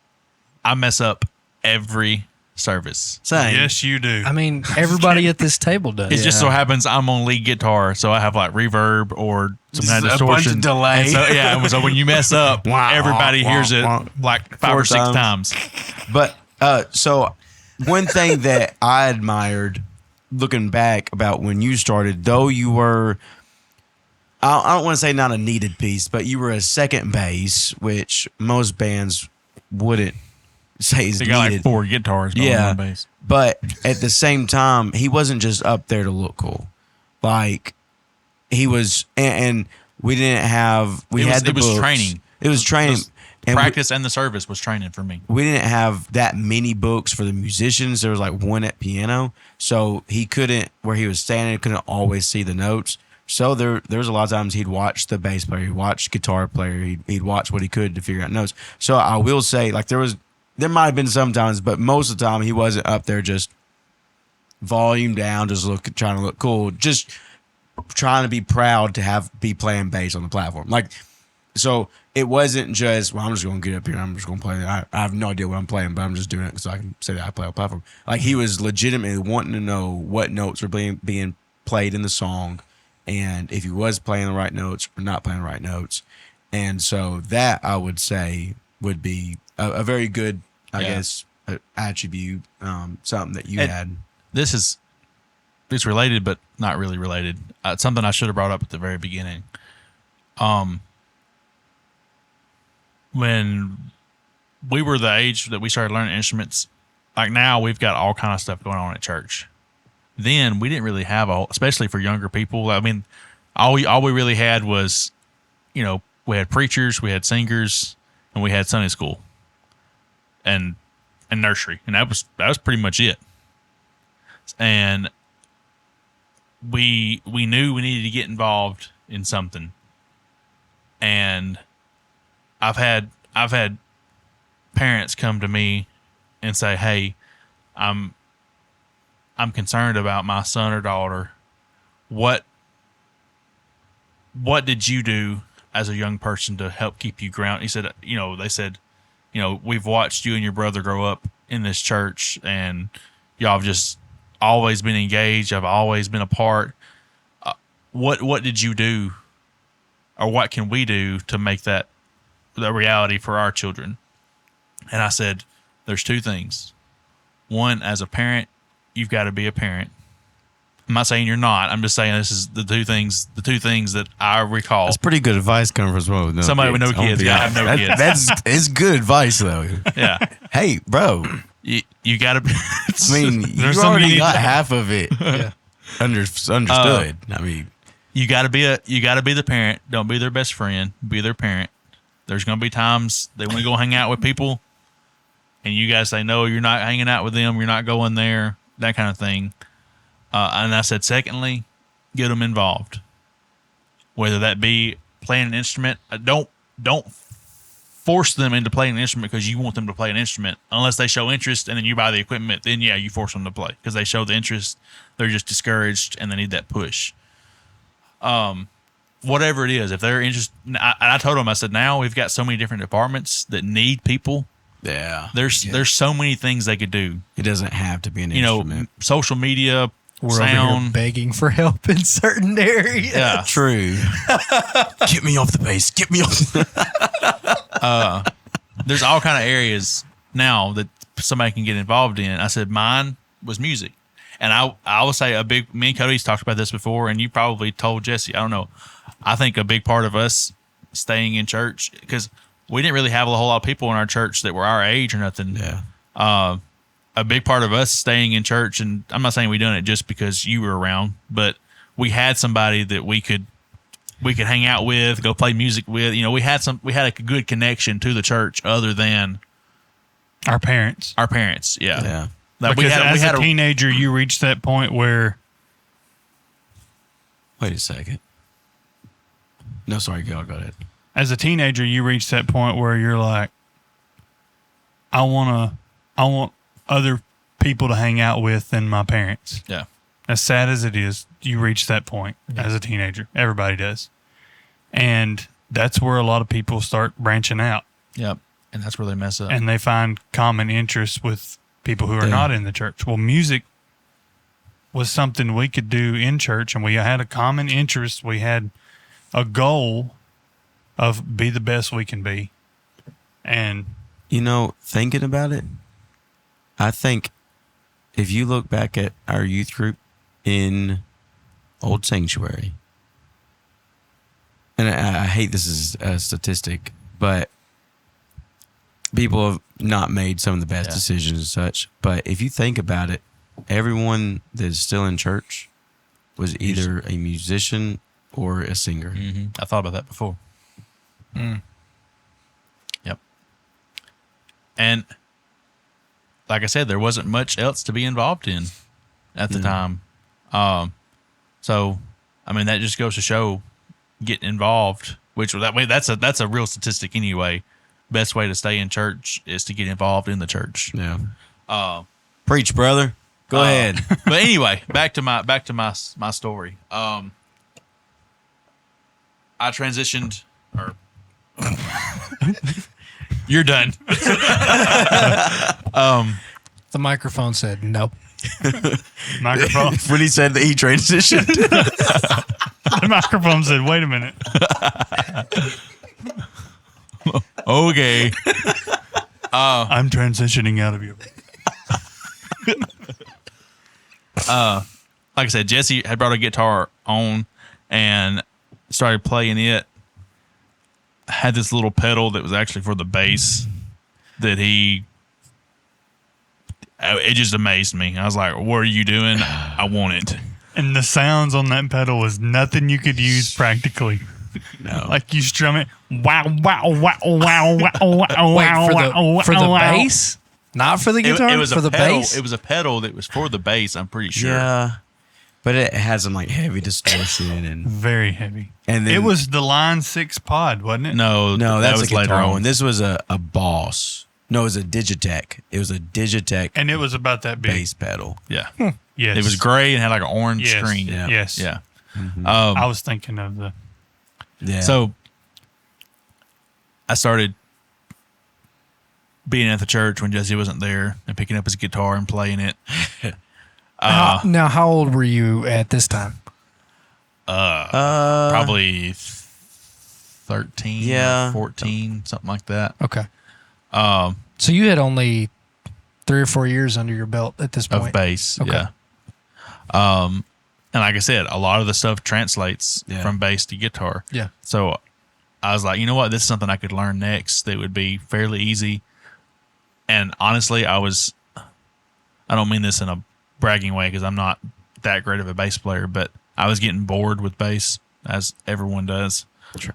I mess up every service. Same. Yes, you do. I mean, everybody at this table does. It just so happens I'm on lead guitar, so I have like reverb or some kind of Just a bunch of distortion. delay. And so, yeah, so when you mess up, Wah, everybody wah, hears it wah. like 5 4 or 6 times. But so one thing that I admired looking back about when you started, though you were, I don't want to say not a needed piece, but you were a second bass, which most bands wouldn't say is They needed. got like 4 guitars, but Yeah. one bass. But at the same time, he wasn't just up there to look cool. Like he was, and we didn't have. We had the it was books. training. It was training. And Practice and the service was training for me. we didn't have that many books for the musicians. There was like one at piano, so he couldn't, where he was standing, couldn't always see the notes. So there was a lot of times he'd watch the bass player, he'd watch guitar player, he'd watch what he could to figure out notes. So I will say, like there might have been some times, but most of the time he wasn't up there just volume down, just trying to look cool, just trying to be proud to be playing bass on the platform. Like, so it wasn't just, well, I'm just going to get up here and I'm just going to play. I have no idea what I'm playing, but I'm just doing it so I can say that I play on the platform. Like he was legitimately wanting to know what notes were being played in the song, and if he was playing the right notes or not playing the right notes. And so that I would say would be a very good, I guess, attribute, something that you had. It's related, but not really related. It's something I should have brought up at the very beginning. When we were the age that we started learning instruments, like now we've got all kind of stuff going on at church. Then we didn't really have especially for younger people. I mean, all we really had was, we had preachers, we had singers, and we had Sunday school, and nursery, and that was pretty much it. And we knew we needed to get involved in something, and I've had parents come to me and say, "Hey, I'm concerned about my son or daughter. What did you do as a young person to help keep you grounded?" He said, they said, we've watched you and your brother grow up in this church, and y'all have just always been engaged. I've always been a part. What did you do, or what can we do to make that the reality for our children? And I said, there's two things. One, as a parent, you've got to be a parent. I'm not saying you're not. I'm just saying this is the two things that I recall. That's pretty good advice coming from someone with no somebody kids. with no kids. I have no kids. It's good advice though. Yeah. Hey, bro. You got to. I mean, you already got half of it. Yeah. Understood. I mean, you got to be the parent. Don't be their best friend. Be their parent. There's going to be times they want to go hang out with people, and you guys say, no, you're not hanging out with them. You're not going there, that kind of thing. And I said, secondly, get them involved, whether that be playing an instrument. Don't force them into playing an instrument because you want them to play an instrument, unless they show interest and then you buy the equipment. Then, yeah, you force them to play because they show the interest. They're just discouraged and they need that push. Whatever it is, if they're interested, I told them, I said, now we've got so many different departments that need people. Yeah. There's so many things they could do. It doesn't have to be an instrument. Social media, We're sound. over here begging for help in certain areas. Yeah. True. Get me off the bass. Get me off. There's all kind of areas now that somebody can get involved in. I said mine was music. And I will say me and Cody's talked about this before, and you probably told Jesse, I don't know. I think a big part of us staying in church, because we didn't really have a whole lot of people in our church that were our age or nothing. Yeah. A big part of us staying in church, and I'm not saying we done it just because you were around, but we had somebody that we could hang out with, go play music with. We had a good connection to the church other than Our parents. our parents. Yeah. Yeah. Like Because as a teenager, you reach that point where Wait a second. No, sorry, go ahead. as a teenager, you reach that point where you're like, I want other people to hang out with than my parents. Yeah. As sad as it is, you reach that point as a teenager. Everybody does. And that's where a lot of people start branching out. Yep. And that's where they mess up. And they find common interests with people who are not in the church. Well, music was something we could do in church, and we had a common interest. We had a goal of be the best we can be. And thinking about it, I think if you look back at our youth group in Old Sanctuary, and I hate this as a statistic, but people have not made some of the best decisions and such. But if you think about it, everyone that is still in church was either a musician or a singer. Mm-hmm. I thought about that before. Yep. And like I said, there wasn't much else to be involved in at the time. So I mean, that just goes to show getting involved, which that way that's a real statistic anyway. Best way to stay in church is to get involved in the church. Yeah. Preach, brother. Go ahead. But anyway, back to my story. I transitioned, or you're done. The microphone said no. Microphone. When he said that he transitioned. The microphone said, "Wait a minute." Okay. I'm transitioning out of you. Like I said, Jesse had brought a guitar on and started playing it. Had this little pedal that was actually for the bass that it just amazed me. I was like, what are you doing? I want it. And the sounds on that pedal was nothing you could use practically. No. Like you strum it. Wow, wow, wow, wow, wow, wow, Wait, for the bass? Not for the guitar? It was for a the pedal. bass? It was a pedal that was for the bass, I'm pretty sure. Yeah. But it has some like heavy distortion and Very heavy. then It was the Line 6 pod, wasn't it? No, no, that that's was a later guitar on. one. This was a Boss. No, it was a Digitech. It was a Digitech And it was about that big. bass pedal. Yeah. Yes. It was gray and had like an orange Yes. screen. Yeah. Yes. Yeah. I was thinking of the. Yeah. So I started being at the church when Jesse wasn't there and picking up his guitar and playing it. Now, how old were you at this time? Probably 13, Yeah. or 14, something like that. Okay. So you had only 3 or 4 years under your belt at this Of point. bass. Okay. Yeah. And like I said, a lot of the stuff translates Yeah. from bass to guitar. Yeah. So I was like, you know what? This is something I could learn next that would be fairly easy. And honestly, I don't mean this in a bragging way because I'm not that great of a bass player, but I was getting bored with bass, as everyone does. Sure.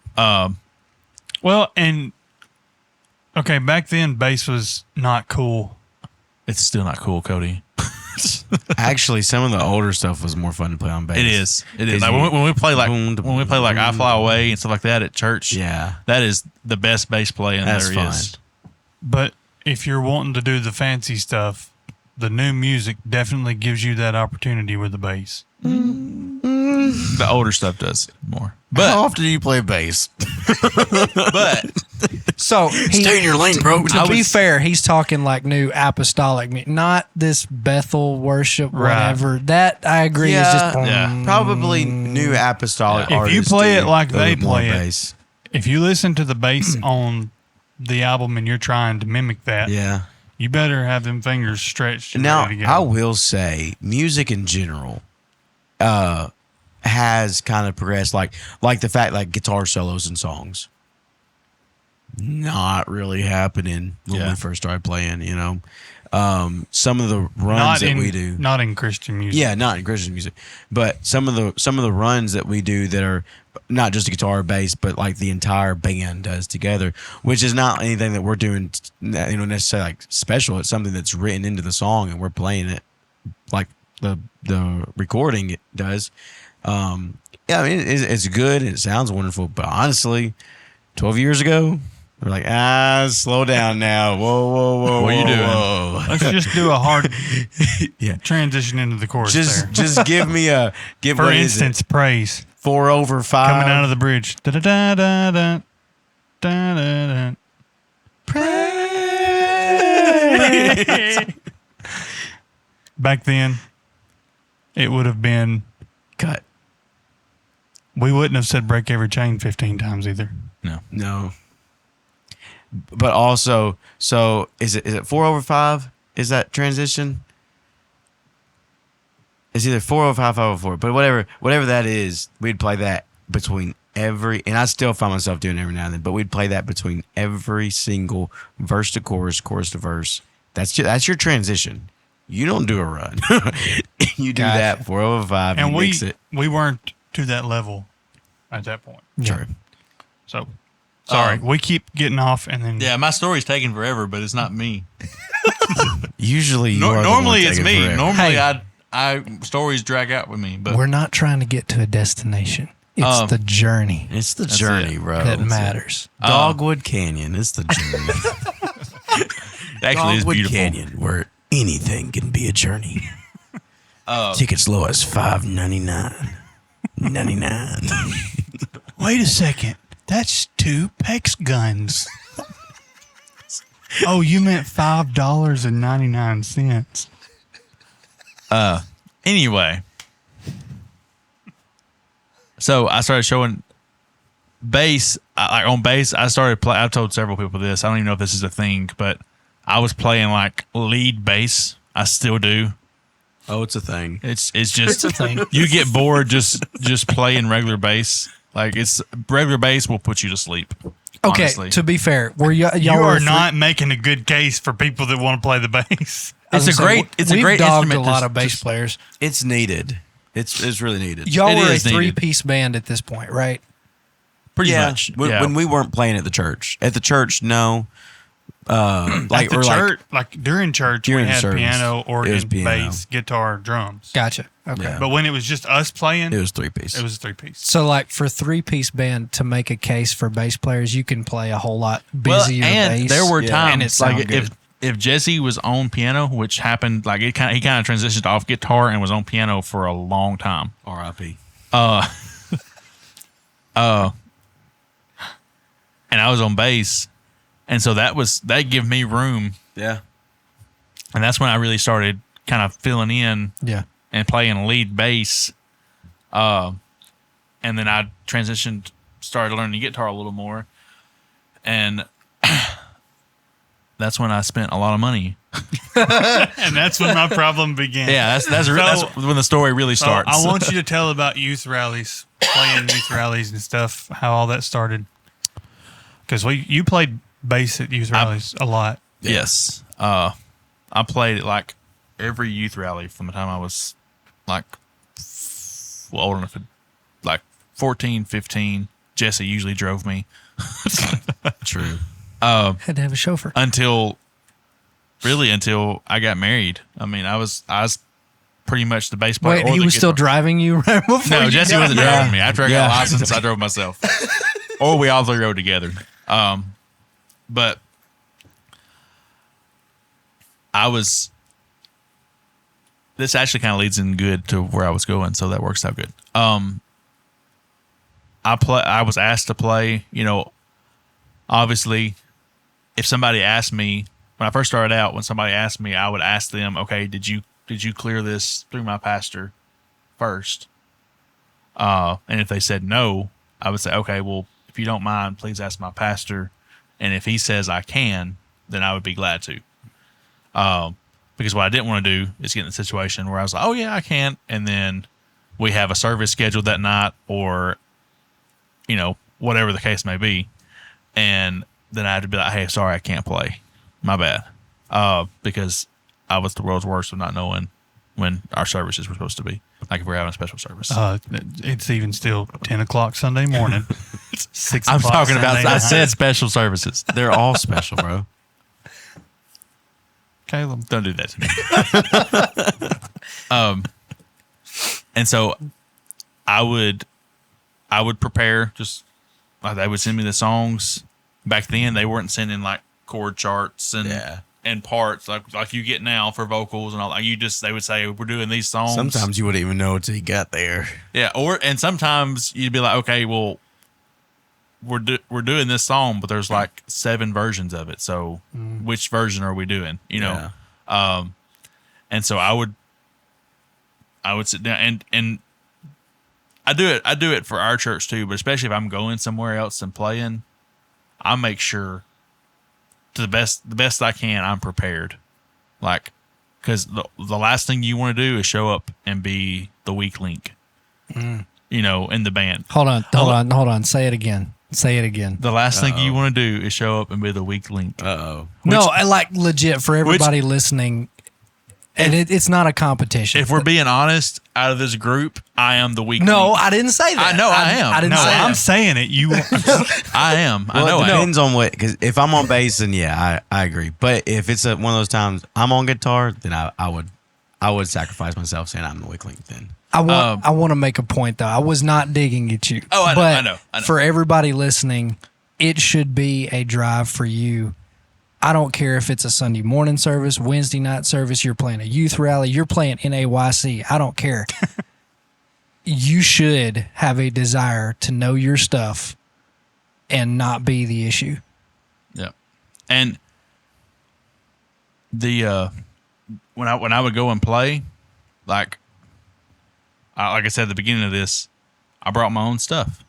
Well, and. Okay, back then, bass was not cool. It's still not cool, Cody. Actually, some of the older stuff was more fun to play on bass. It is. It is. Is Like you- when we play like boom, when we play like I Fly Away and stuff like that at church. Yeah. That is the best bass playing That's there fun. is. But if you're wanting to do the fancy stuff, the new music definitely gives you that opportunity with the bass. The older stuff does more. How But often do you play bass? but So Stay in your lane, bro. To be fair, he's talking like new apostolic, not this Bethel worship, Right. whatever. That I agree is just Yeah. Probably new apostolic If you artists play do it like a little they more play it, bass. If you listen to the bass on the album and you're trying to mimic that, Yeah. you better have them fingers stretched and Now, ready to go. I will say, music in general has kind of progressed. Like the fact, like guitar solos and songs, not really happening when Yeah. we first started playing. You know, some of the runs not that in we do. not in Christian music. Yeah, not in Christian music, but some of the runs that we do that are not just a guitar bass, but like the entire band does together, which is not anything that we're doing, necessarily like special. It's something that's written into the song, and we're playing it like the recording does. Yeah, I mean it's good and it sounds wonderful, but honestly, 12 years ago, we're like, slow down now. Whoa. What are you doing? Whoa. Let's just do a hard Yeah. transition into the chorus there. Just give me a For instance, praise 4 over 5 coming out of the bridge. Da da da da da da da da. Back then, it would have been. cut. We wouldn't have said break every chain 15 times either. No. But also, so is it 4 over 5? Is that transition? It's either 4 over 5, 5 over 4. But whatever that is, we'd play that between and I still find myself doing it every now and then, but we'd play that between every single verse to chorus to verse. That's your transition. You don't do a run. You do Gotcha. that 4 over 5. And you mix it. we weren't to that level at that point. True. So, sorry. We keep getting off and then. yeah, my story's taking forever, but it's not me. Usually, you are the one Normally it's taking me. forever. Normally Hey. stories drag out with me. But We're not trying to get to a destination. It's the journey It's the journey, bro. that matters. Dogwood Canyon is the journey. it actually is Dogwood beautiful. Canyon, where anything can be a journey. Tickets low as $5.99. Wait a second. That's 2 PEX guns. Oh, you meant $5.99. Anyway, so I started showing bass. On bass, I started play. I've told several people this. I don't even know if this is a thing, but I was playing like lead bass. I still do. Oh, it's a thing. It's just a thing. You get bored just playing regular bass. Like regular bass will put you to sleep. Okay, honestly. to be fair, were y'all You were are not making a good case for people that want to play the bass. It's a great We've dogged instrument. a lot of bass players. It's needed. It's really needed. Y'all It were a is needed. 3-piece band at this point, right? Pretty yeah. much. When we weren't playing at the church. At the church, no. Like the church, like during church, During we had service, piano, it organ, was piano. bass, guitar, drums. Gotcha. Okay. Yeah. But when it was just us playing, It was 3-piece. it was a 3-piece. So, like for 3-piece band, to make a case for bass players, you can play a whole lot Well, busier and bass. there were Yeah. times And it sound like good. if Jesse was on piano, which happened, like he kind of transitioned off guitar and was on piano for a long time. R.I.P. And I was on bass, and so that gave me room, Yeah. and that's when I really started kind of filling in Yeah. and playing lead bass. And then I started learning guitar a little more, and that's when I spent a lot of money. And that's when my problem began. Yeah, that's when the story really So starts. I want you to tell about youth rallies, playing youth rallies and stuff, how all that started. Because you played bass at youth rallies a lot. Yes. I played at like every youth rally from the time I was like old enough, like 14, 15. Jesse usually drove me True. Had to have a chauffeur. until I got married. I mean, I was pretty much the bass player. Wait, or he the was still guitar. driving you right before No, you Jesse got wasn't married? driving me. After I Yeah. got a license, I drove myself. Or we all three rode together. But this actually kind of leads in good to where I was going, so that works out good. I was asked to play, obviously if somebody asked me when I first started out, when somebody asked me, I would ask them, okay, did you clear this through my pastor first? And if they said no, I would say, okay, well, if you don't mind, please ask my pastor. And if he says I can, then I would be glad to. Because what I didn't want to do is get in the situation where I was like, oh yeah, I can. And then we have a service scheduled that night or, whatever the case may be. And then I had to be like, hey, sorry, I can't play. My bad. Because I was the world's worst of not knowing when our services were supposed to be. Like if we're having a special service. It's even still 10 o'clock Sunday morning. 6 I'm o'clock talking about, Sunday I night. said special services. They're all special, bro. Caleb. Don't do that to me. And so I would prepare, just like they would send me the songs. Back then they weren't sending like chord charts and parts like you get now for vocals and all that. They would say, we're doing these songs. Sometimes you wouldn't even know until you got there. Yeah. And sometimes you'd be like, okay, well, we're doing this song, but there's like 7 versions of it. So which version are we doing? Yeah. And so I would sit down and I do it for our church too, but especially if I'm going somewhere else and playing, I make sure to the best I can, I'm prepared. Like, because the last thing you want to do is show up and be the weak link, in the band. Hold on. Say it again. The last thing you want to do is show up and be the weak link. Uh-oh. No, I like legit for everybody listening. And it's not a competition. If we're being honest, out of this group, I am the weak No, link. I didn't say that. I know I am. I didn't No, say I'm that. saying it. You I am. Well, I know it I am. depends on what, because if I'm on bass, then yeah, I agree. But if it's one of those times I'm on guitar, then I would I would sacrifice myself saying I'm the weak link then. I want to make a point though. I was not digging at you. Oh, I but know. For everybody listening, it should be a drive for you. I don't care if it's a Sunday morning service, Wednesday night service, you're playing a youth rally, you're playing NAYC. I don't care. You should have a desire to know your stuff and not be the issue. Yeah. And the when I would go and play, like I said at the beginning of this, I brought my own stuff.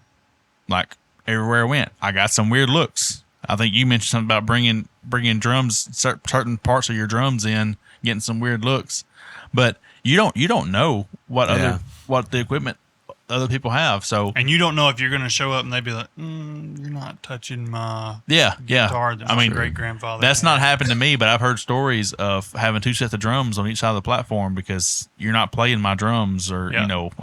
Like everywhere I went, I got some weird looks. I think you mentioned something about bringing drums, certain parts of your drums in, getting some weird looks. But you don't know what the equipment other people have. So and you don't know if you're going to show up and they'd be like, you're not touching my guitar that my great grandfather. That's not happened to me, but I've heard stories of having two sets of drums on each side of the platform because you're not playing my drums, or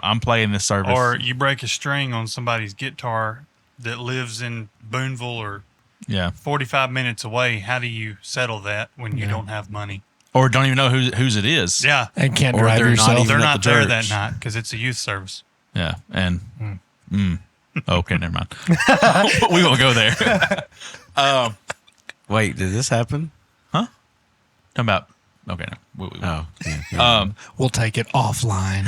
I'm playing this service, or you break a string on somebody's guitar that lives in Boonville or 45 minutes away. How do you settle that when you don't have money? Or don't even know whose it is. Yeah. And can't drive yourself. They're not there that night because it's a youth service. Yeah. And, okay, never mind. We won't go there. Wait, did this happen? Huh? Talking about, okay, no. We'll take it offline.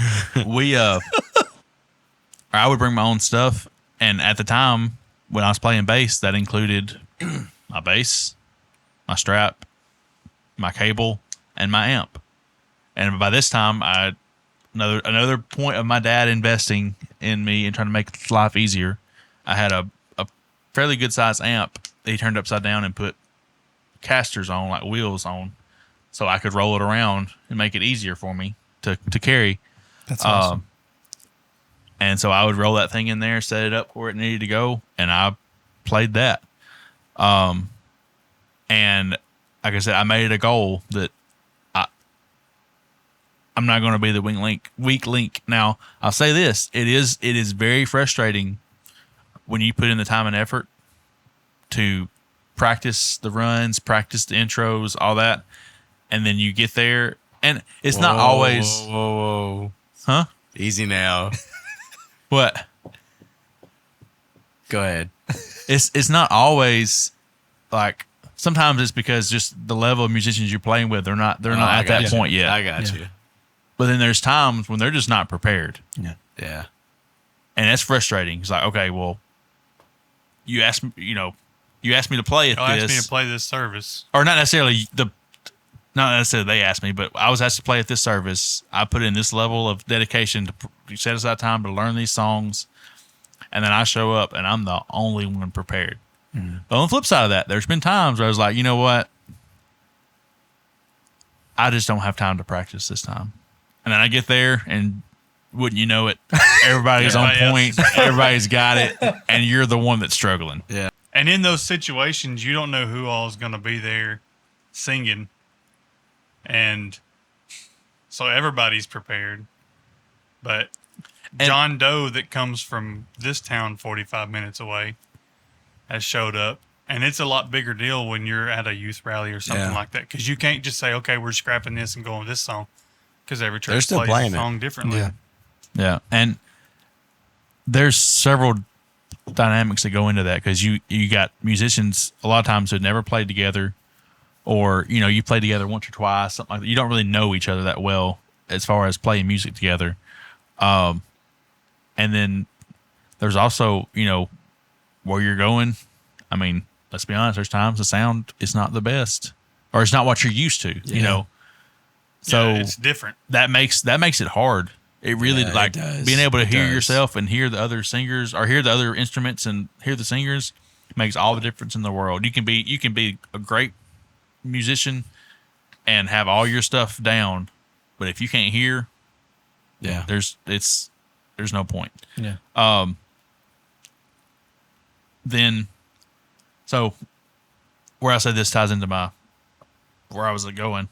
I would bring my own stuff. And at the time when I was playing bass, that included my bass, my strap, my cable, and my amp. And by this time, another point of my dad investing in me and trying to make life easier, I had a fairly good sized amp that he turned upside down and put casters on, like wheels on, so I could roll it around and make it easier for me to carry. That's awesome. And so I would roll that thing in there, set it up where it needed to go, and I played that. And like I said, I made it a goal that I'm not going to be the weak link. Now, I'll say this: it is very frustrating when you put in the time and effort to practice the runs, practice the intros, all that, and then you get there, and it's not always. Whoa. Huh? Easy now. What? Go ahead. It's not always like. Sometimes it's because just the level of musicians you're playing with, they're not at that point yet. I got you. But then there's times when they're just not prepared. Yeah. And that's frustrating. It's like, okay, well, you asked me to play at this. Asked me to play this service. Or not necessarily they asked me, but I was asked to play at this service. I put in this level of dedication to set aside time to learn these songs. And then I show up and I'm the only one prepared. Mm-hmm. But on the flip side of that, there's been times where I was like, you know what? I just don't have time to practice this time. And then I get there and wouldn't you know it, everybody's on point, everybody's got it, and you're the one that's struggling. Yeah. And in those situations, you don't know who all is going to be there singing. And so everybody's prepared. But John Doe that comes from this town 45 minutes away has showed up. And it's a lot bigger deal when you're at a youth rally or something like that. Because you can't just say, okay, we're scrapping this and going with this song. Because every church plays the song differently. Yeah. And there's several dynamics that go into that. Because you got musicians a lot of times who never played together. Or, you played together once or twice. Something like that. You don't really know each other that well as far as playing music together. And then there's also, where you're going. I mean, let's be honest, there's times the sound is not the best, or it's not what you're used to, So it's different. That makes it hard. It really being able to hear yourself and hear the other singers or hear the other instruments and hear the singers makes all the difference in the world. You can be a great musician and have all your stuff down, but if you can't hear, there's no point. Yeah. Then, so where I said this ties into where I was going.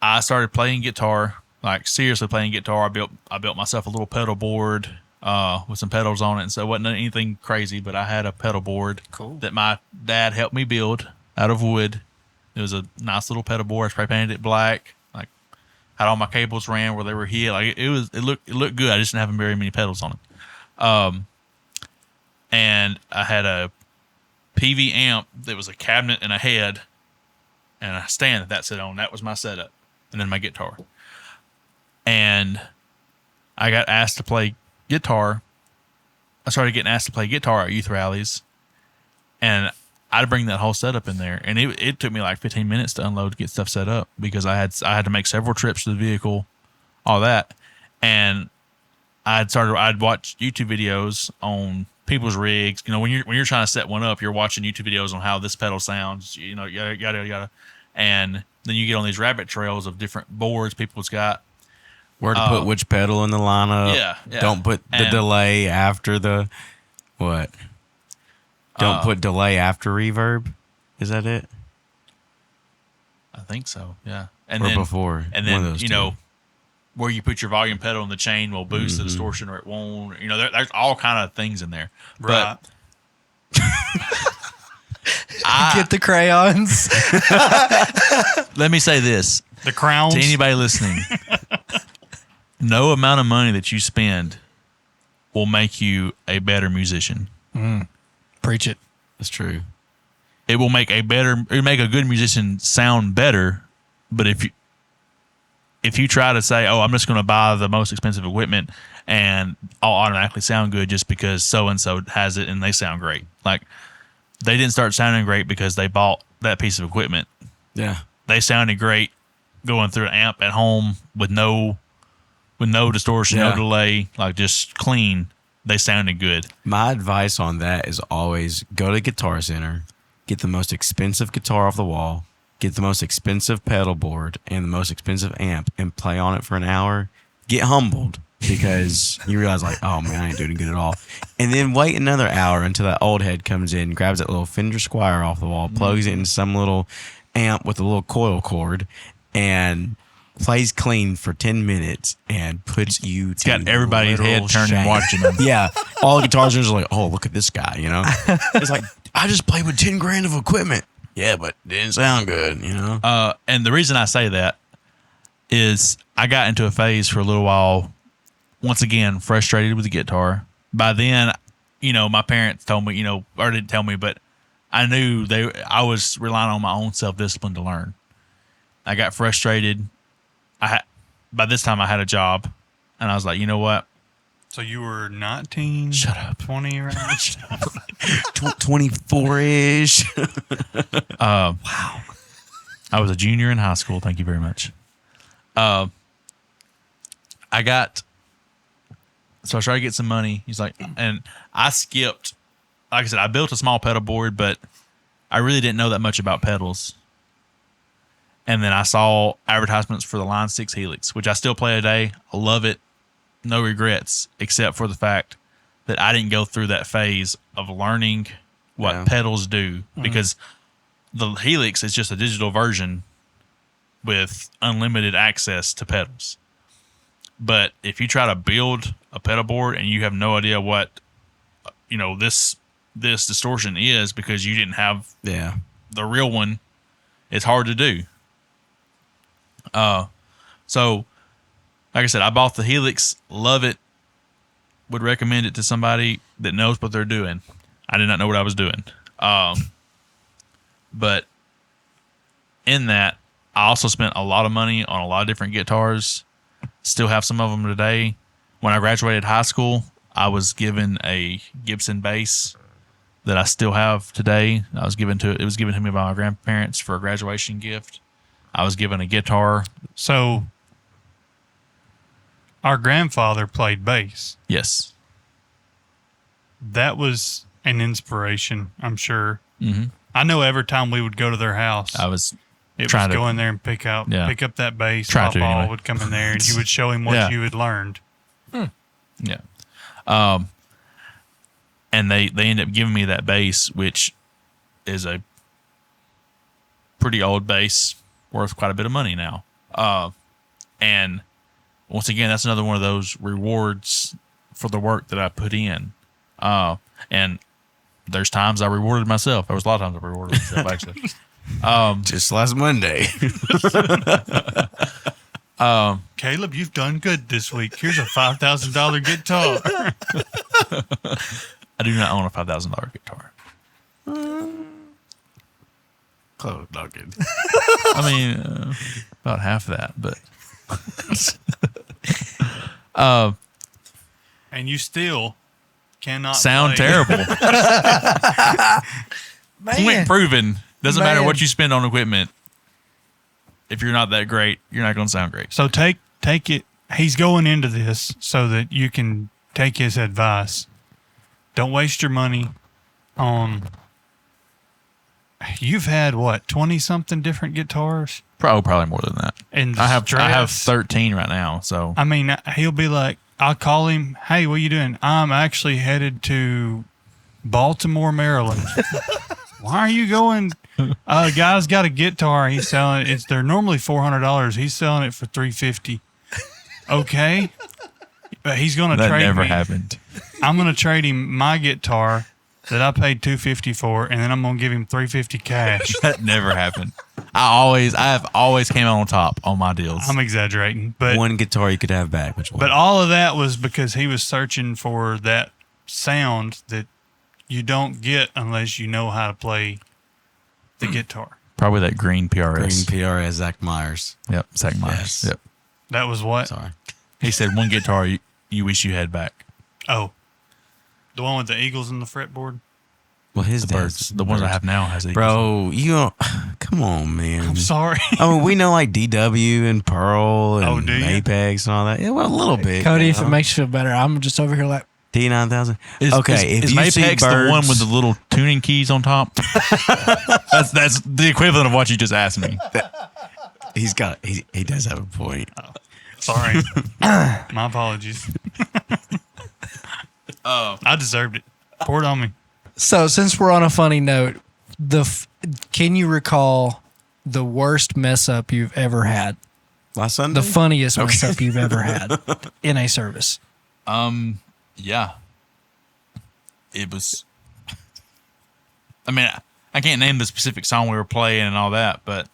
I started playing guitar, like seriously playing guitar. I built myself a little pedal board with some pedals on it, and so it wasn't anything crazy, but I had a pedal board that my dad helped me build out of wood. It was a nice little pedal board. I spray painted it black, like Had all my cables ran where they were hit. Like it looked good. I just didn't have very many pedals on it. And I had a PV amp that was a cabinet and a head and a stand that sit on. That was my setup. And then my guitar. And I got asked to play guitar. I started getting asked to play guitar at youth rallies. And I'd bring that whole setup in there. And it took me like 15 minutes to unload to get stuff set up because I had to make several trips to the vehicle, all that. And I'd watch YouTube videos on people's rigs. When you're trying to set one up, you're watching YouTube videos on how this pedal sounds, yada, yada, yada. And then you get on these rabbit trails of different boards people's got. Where to put which pedal in the lineup. Yeah. Don't put the delay after the what? Don't put delay after reverb. Is that it? I think so. Yeah. And or then before. And one then of those two. where you put your volume pedal in the chain will boost the distortion or it won't. There's all kind of things in there. Right. But Get the crayons. let me say this The crowns. to anybody listening: no amount of money that you spend will make you a better musician. Preach it. That's true. It will make a good musician sound better. But if you try to say, "Oh, I'm just going to buy the most expensive equipment and I'll automatically sound good just because so and so has it and they sound great," like they didn't start sounding great because they bought that piece of equipment. Yeah. They sounded great going through an amp at home with no distortion, no delay, like just clean. They sounded good. My advice on that is always go to Guitar Center, get the most expensive guitar off the wall, get the most expensive pedal board and the most expensive amp and play on it for an hour. Get humbled because you realize like, oh man, I ain't doing good at all. And then wait another hour until that old head comes in, grabs that little Fender Squier off the wall, plugs it into some little amp with a little coil cord and plays clean for 10 minutes and puts you It's got everybody's head turning watching them. Yeah. All the guitars are like, oh, look at this guy, It's like, I just played with 10 grand of equipment. Yeah, but it didn't sound good, And the reason I say that is I got into a phase for a little while, once again, frustrated with the guitar. By then, my parents told me, or didn't tell me, but I knew I was relying on my own self-discipline to learn. I got frustrated. By this time I had a job and I was like, you know what? So you were 19? Shut up. 20 around? 24-ish. Wow. I was a junior in high school. Thank you very much. So I tried to get some money. He's like, and I skipped. Like I said, I built a small pedal board, but I really didn't know that much about pedals. And then I saw advertisements for the Line 6 Helix, which I still play today. I love it. No regrets, except for the fact that I didn't go through that phase of learning what pedals do, because the Helix is just a digital version with unlimited access to pedals. But if you try to build a pedal board and you have no idea what this distortion is because you didn't have the real one, it's hard to do. So like I said, I bought the Helix, love it, would recommend it to somebody that knows what they're doing. I did not know what I was doing. But in that, I also spent a lot of money on a lot of different guitars. Still have some of them today. When I graduated high school, I was given a Gibson bass that I still have today. It was given to me by my grandparents for a graduation gift. I was given a guitar. So our grandfather played bass. Yes. That was an inspiration, I'm sure. Mm-hmm. I know every time we would go to their house, it was go in there and pick up that bass. Papa would come in there and you would show him what you had learned. Yeah. And they ended up giving me that bass, which is a pretty old bass, worth quite a bit of money now. And once again, that's another one of those rewards for the work that I put in. And there's times I rewarded myself. There was a lot of times I rewarded myself, actually. Just last Monday. Caleb, you've done good this week. Here's a $5,000 guitar. I do not own a $5,000 guitar. Close, not good. I mean, about half that, but And you still cannot sound play. terrible. Point proven. Doesn't matter Man. what you spend on equipment. If you're not that great, you're not going to sound great. So take it. He's going into this so that you can take his advice. Don't waste your money on. You've had what, 20-something different guitars? Probably more than that. And I have stress. 13 right now. So I mean, he'll be like, I'll call him. Hey, what are you doing? I'm actually headed to Baltimore, Maryland. Why are you going? Guy's got a guitar. He's selling it. They're normally $400. He's selling it for $350. Okay, but he's gonna that trade never me. happened. I'm gonna trade him my guitar that I paid $250 for, and then I'm gonna give him $350 cash. That never happened. I have always came out on top on my deals. I'm exaggerating, but One guitar you could have back. Which one? But all of that was because he was searching for that sound that you don't get unless you know how to play the guitar. Probably that green PRS. Green PRS, Zach Myers. Yep, Zach Myers. Yes. Yep. That was what? Sorry. He said one guitar you wish you had back. Oh, the one with the eagles in the fretboard? Well, his The birds. The ones I have now has eagles. Bro, you don't, come on, man. I'm sorry. I mean, we know like DW and Pearl and Oh, do you? Apex and all that. Yeah, well, a little bit. Cody, you if it know? makes you feel better, I'm just over here like, D9000. Is, Okay, if is you see Mapex the birds- one with the little tuning keys on top? that's the equivalent of what you just asked me. He does have a point. Sorry. My apologies. I deserved it. Pour it on me. so since we're on a funny note, can you recall the worst mess up you've ever had? Last Sunday? The funniest mess up you've ever had in a service? Yeah. It was. I mean, I can't name the specific song we were playing and all that, but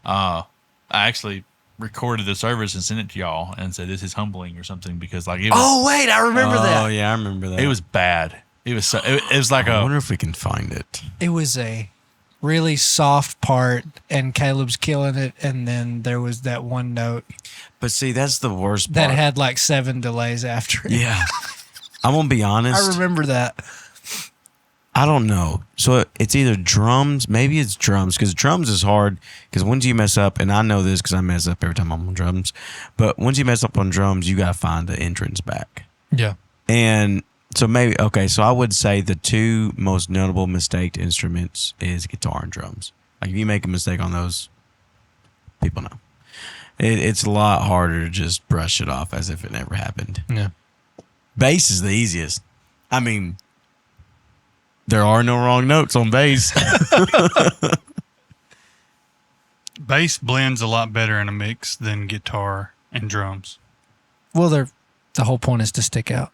I actually recorded the service and sent it to y'all and said this is humbling or something because like it was. Oh, wait, I remember Oh, that. yeah, I remember that. It was bad. It was so. It was like I a. wonder if we can find it. It was a really soft part, and Caleb's killing it, and then there was that one note But see, that's the worst that part. had like 7 delays after it. Yeah. I'm going to be honest. I remember that. I don't know. So it's either drums, maybe it's drums, because drums is hard. Because once you mess up, and I know this because I mess up every time I'm on drums, but once you mess up on drums, you got to find the entrance back. Yeah. And so maybe, okay, so I would say the two most notable mistaked instruments is guitar and drums. Like if you make a mistake on those, people know. It's a lot harder to just brush it off as if it never happened. Yeah. Bass is the easiest. I mean, there are no wrong notes on bass. Bass blends a lot better in a mix than guitar and drums. Well, the whole point is to stick out.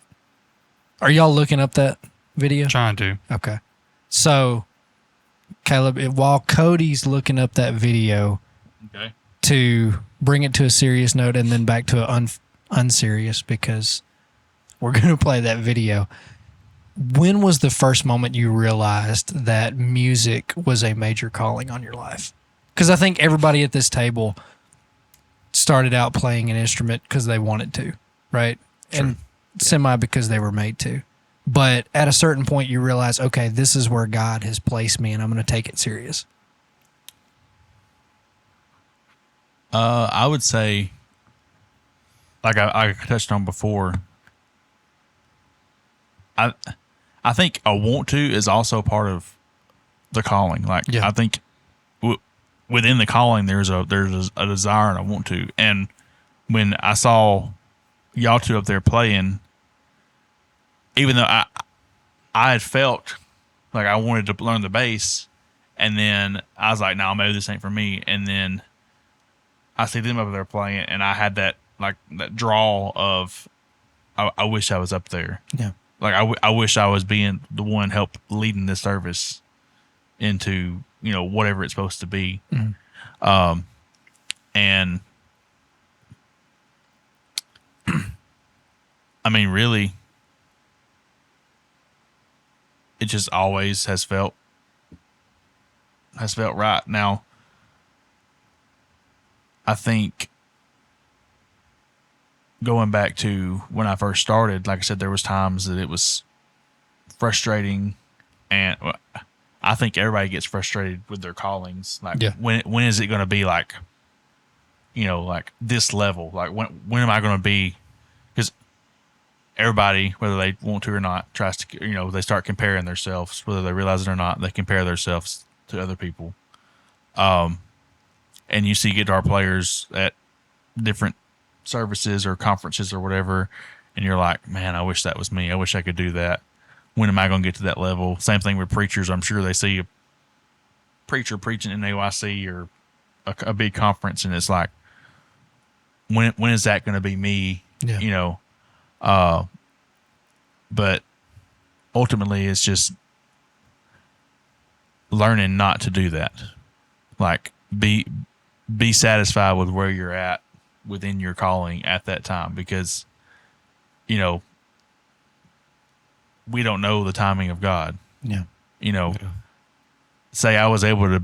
Are y'all looking up that video? Trying to. Okay. So, Caleb, while Cody's looking up that video Okay. to bring it to a serious note and then back to an unserious because we're going to play that video. When was the first moment you realized that music was a major calling on your life? Because I think everybody at this table started out playing an instrument because they wanted to, right? Sure. And semi because they were made to. But at a certain point, you realize, okay, this is where God has placed me and I'm going to take it serious. I would say, like I touched on before, I think a want to is also part of the calling. Like Yeah. I think within the calling, there's a desire and a want to. And when I saw y'all two up there playing, even though I had felt like I wanted to learn the bass, and then I was like, no, maybe this ain't for me. And then I see them up there playing, and I had that draw of I wish I was up there. Yeah. Like I wish I was being the one help leading this service into whatever it's supposed to be. Mhm. And I mean, really, it just always has felt right. Now, I think going back to when I first started, like I said, there was times that it was frustrating, and I think everybody gets frustrated with their callings. Like, when is it going to be like, like this level? Like, when am I going to be? Because everybody, whether they want to or not, tries to, they start comparing themselves, whether they realize it or not. They compare themselves to other people. And you see guitar players at different services or conferences or whatever, and you're like, man, I wish that was me. I wish I could do that. When am I going to get to that level? Same thing with preachers. I'm sure they see a preacher preaching in AYC or a big conference, and it's like, when is that going to be me? Yeah. But ultimately, it's just learning not to do that. Like, be satisfied with where you're at within your calling at that time, because we don't know the timing of God. Say I was able to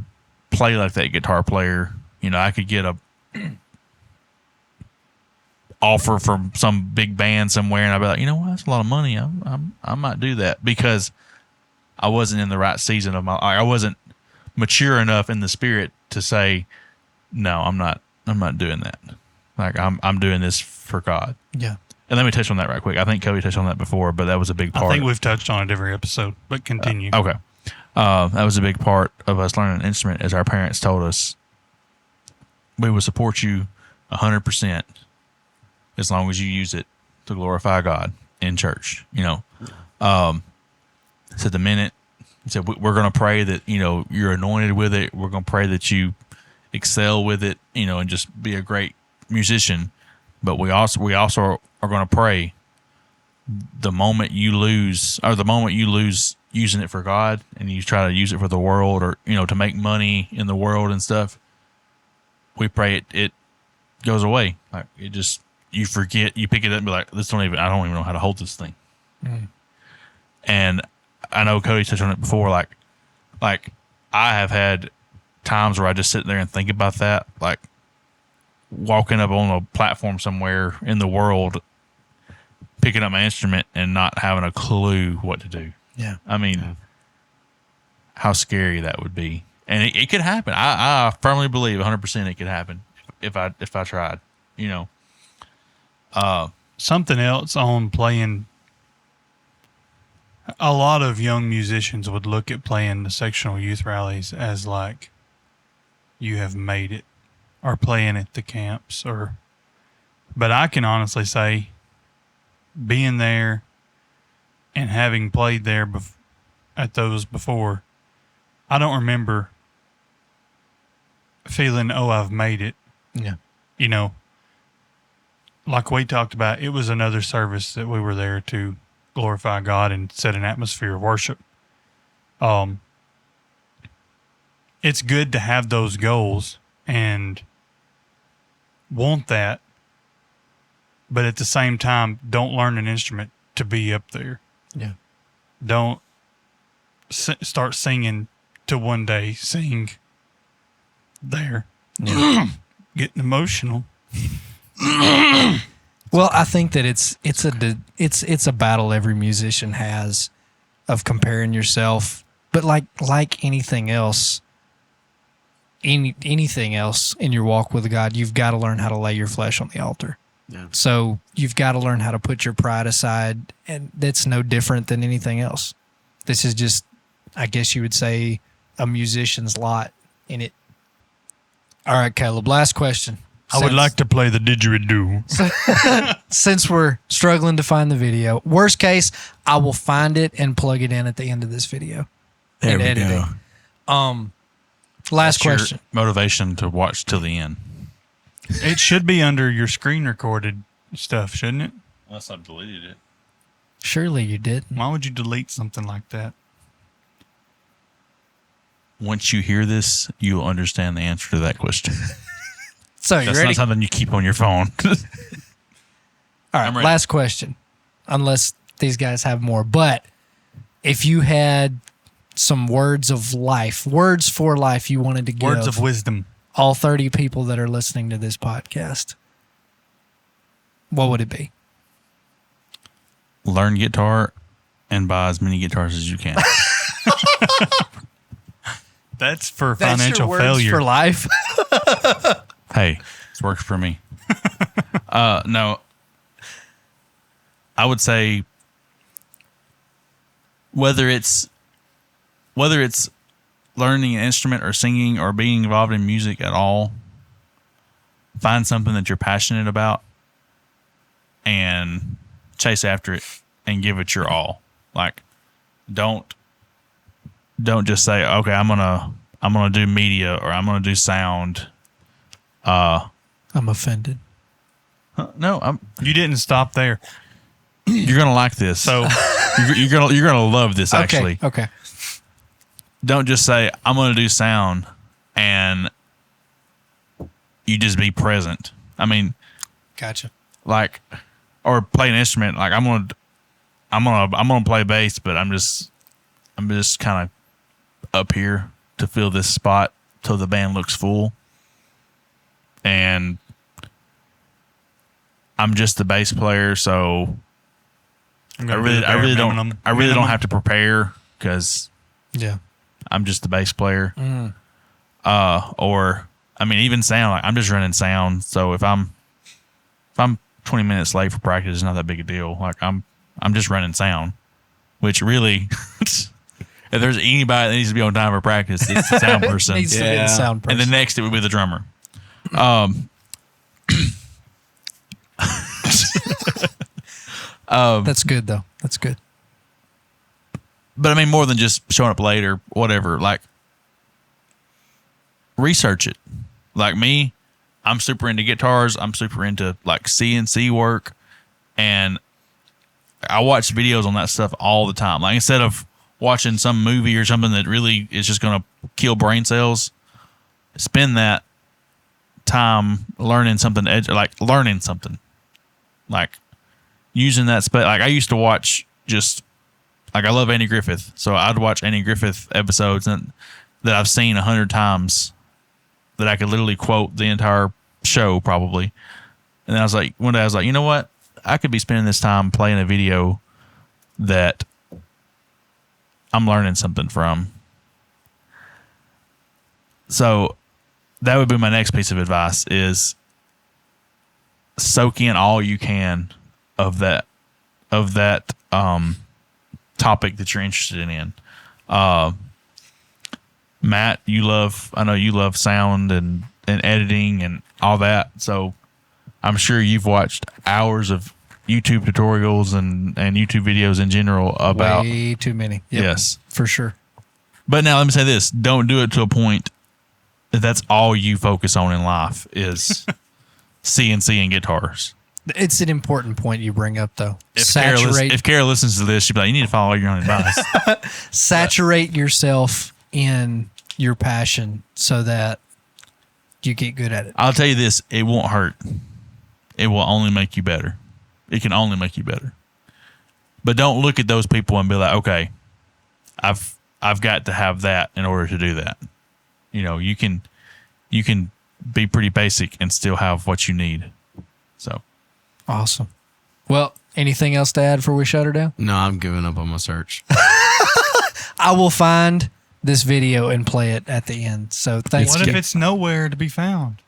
play like that guitar player, I could get a offer from some big band somewhere, and I'd be like, you know what, that's a lot of money. I might do that, because I wasn't in the right season of I wasn't mature enough in the spirit to say, no, I'm not doing that. Like, I'm doing this for God. Yeah. And let me touch on that right quick. I think Cody touched on that before, but that was a big part. I think we've touched on it every episode, but continue. Okay. That was a big part of us learning an instrument, as our parents told us, we will support you 100% as long as you use it to glorify God in church. So the minute, so we're going to pray that, you're anointed with it. We're going to pray that you excel with it, and just be a great musician. But we also are going to pray the moment you lose using it for God, and you try to use it for the world, or, to make money in the world and stuff, we pray it goes away. Like, it just, you forget, you pick it up and be like, I don't even know how to hold this thing. Mm. And I know Cody touched on it before. Like I have had times where I just sit there and think about that, like walking up on a platform somewhere in the world, picking up my instrument and not having a clue what to do. Yeah. I mean, how scary that would be. And it could happen. I firmly believe 100% it could happen if I tried, Something else on playing. A lot of young musicians would look at playing the sectional youth rallies as like, you have made it, or playing at the camps, but I can honestly say, being there and having played there at those before, I don't remember feeling, oh, I've made it. Yeah. Like we talked about, it was another service that we were there to glorify God and set an atmosphere of worship. It's good to have those goals and want that, but at the same time, don't learn an instrument to be up there. Yeah. Don't start singing to one day sing there. Yeah. Getting emotional. Well, I think that it's a battle every musician has of comparing yourself, but like anything else, anything else in your walk with God, you've got to learn how to lay your flesh on the altar. Yeah. So you've got to learn how to put your pride aside, and that's no different than anything else. This is just, I guess you would say, a musician's lot in it. All right, Caleb, last question. I would like to play the didgeridoo. Since we're struggling to find the video, worst case, I will find it and plug it in at the end of this video. There we go. Last That's your question. motivation to watch till the end. It should be under your screen recorded stuff, shouldn't it? Unless I've deleted it. Surely you did. Why would you delete something like that? Once you hear this, you'll understand the answer to that question. So you That's ready? not something you keep on your phone. All right, I'm ready. last question. unless these guys have more. But if you had some words of life, words for life you wanted to give Words of wisdom. all 30 people that are listening to this podcast, what would it be? Learn guitar and buy as many guitars as you can. That's for That's financial your words failure. for life. Hey, it's worked for me. No, I would say whether it's learning an instrument or singing or being involved in music at all, find something that you're passionate about and chase after it and give it your all. Like, don't just say, okay, I'm gonna do media or I'm gonna do sound. I'm offended. No, You didn't stop there. you're gonna like this. So you're gonna love this. Actually, Okay. don't just say I'm gonna do sound and you just be present. I mean, Gotcha. like, or play an instrument. Like I'm gonna play bass, but I'm just kind of up here to fill this spot till the band looks full, and I'm just the bass player, so I'm I gonna do really the bare minimum. don't have to prepare because Yeah. I'm just the bass player. Or I mean, even sound, like I'm just running sound. So if I'm 20 minutes late for practice, it's not that big a deal. Like I'm just running sound, which really, if there's anybody that needs to be on time for practice, it's the sound person. Needs to be the sound person. And the next it would be the drummer. That's good though. That's good. But I mean, more than just showing up late or whatever, like research it. Like me, I'm super into guitars. I'm super into like CNC work. And I watch videos on that stuff all the time. Like instead of watching some movie or something that really is just going to kill brain cells, spend that time learning something, like using that space. Like I used to watch just like, I love Andy Griffith. So I'd watch Andy Griffith episodes that I've seen 100 times that I could literally quote the entire show probably. And then I was like, one day I was like, you know what? I could be spending this time playing a video that I'm learning something from. So that would be my next piece of advice is soak in all you can of that topic that you're interested in. Matt, I know you love sound and editing and all that. So I'm sure you've watched hours of YouTube tutorials and YouTube videos in general about. Way too many. Yep, yes, for sure. But now let me say this: don't do it to a point that that's all you focus on in life is CNC and guitars. It's an important point you bring up, though. If Kara listens to this, she'd be like, "You need to follow your own advice." Saturate yourself in your passion so that you get good at it. I'll tell you this: it won't hurt. It will only make you better. It can only make you better. But don't look at those people and be like, "Okay, I've got to have that in order to do that." You know, you can be pretty basic and still have what you need. So Awesome. Well, anything else to add before we shut her down? No, I'm giving up on my search. I will find this video and play it at the end. So thanks. What if it's nowhere to be found?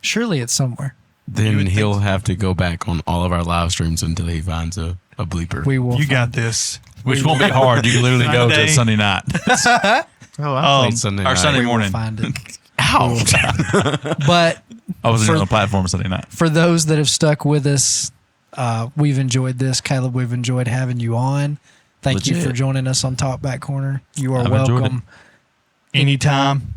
Surely it's somewhere. Then he'll have to go back on all of our live streams until he finds a bleeper. We will. You got this. which won't be hard. You can literally go to Sunday. Sunday night Oh, I played Sunday or night. Sunday We will morning. find it. Ouch. But I wasn't For- on the platform Sunday night. for those that have stuck with us, we've enjoyed this. Caleb, we've enjoyed having you on. Thank you Legit. for joining us on Talkback Corner. You are I've enjoyed welcome. Anytime.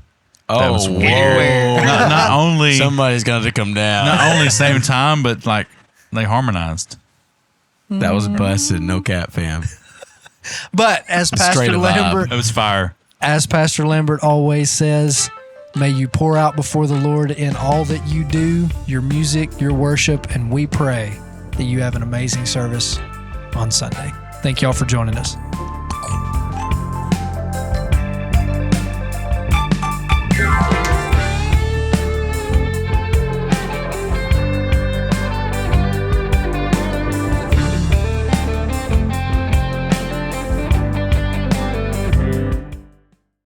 That was Oh, weird. whoa. Not only Somebody's got to come down. not only same time, but like they harmonized. That was busted. No cap, fam. But as Pastor Straight vibe. Lambert, It was fire. as Pastor Lambert always says, may you pour out before the Lord in all that you do, your music, your worship, and we pray that you have an amazing service on Sunday. Thank y'all for joining us.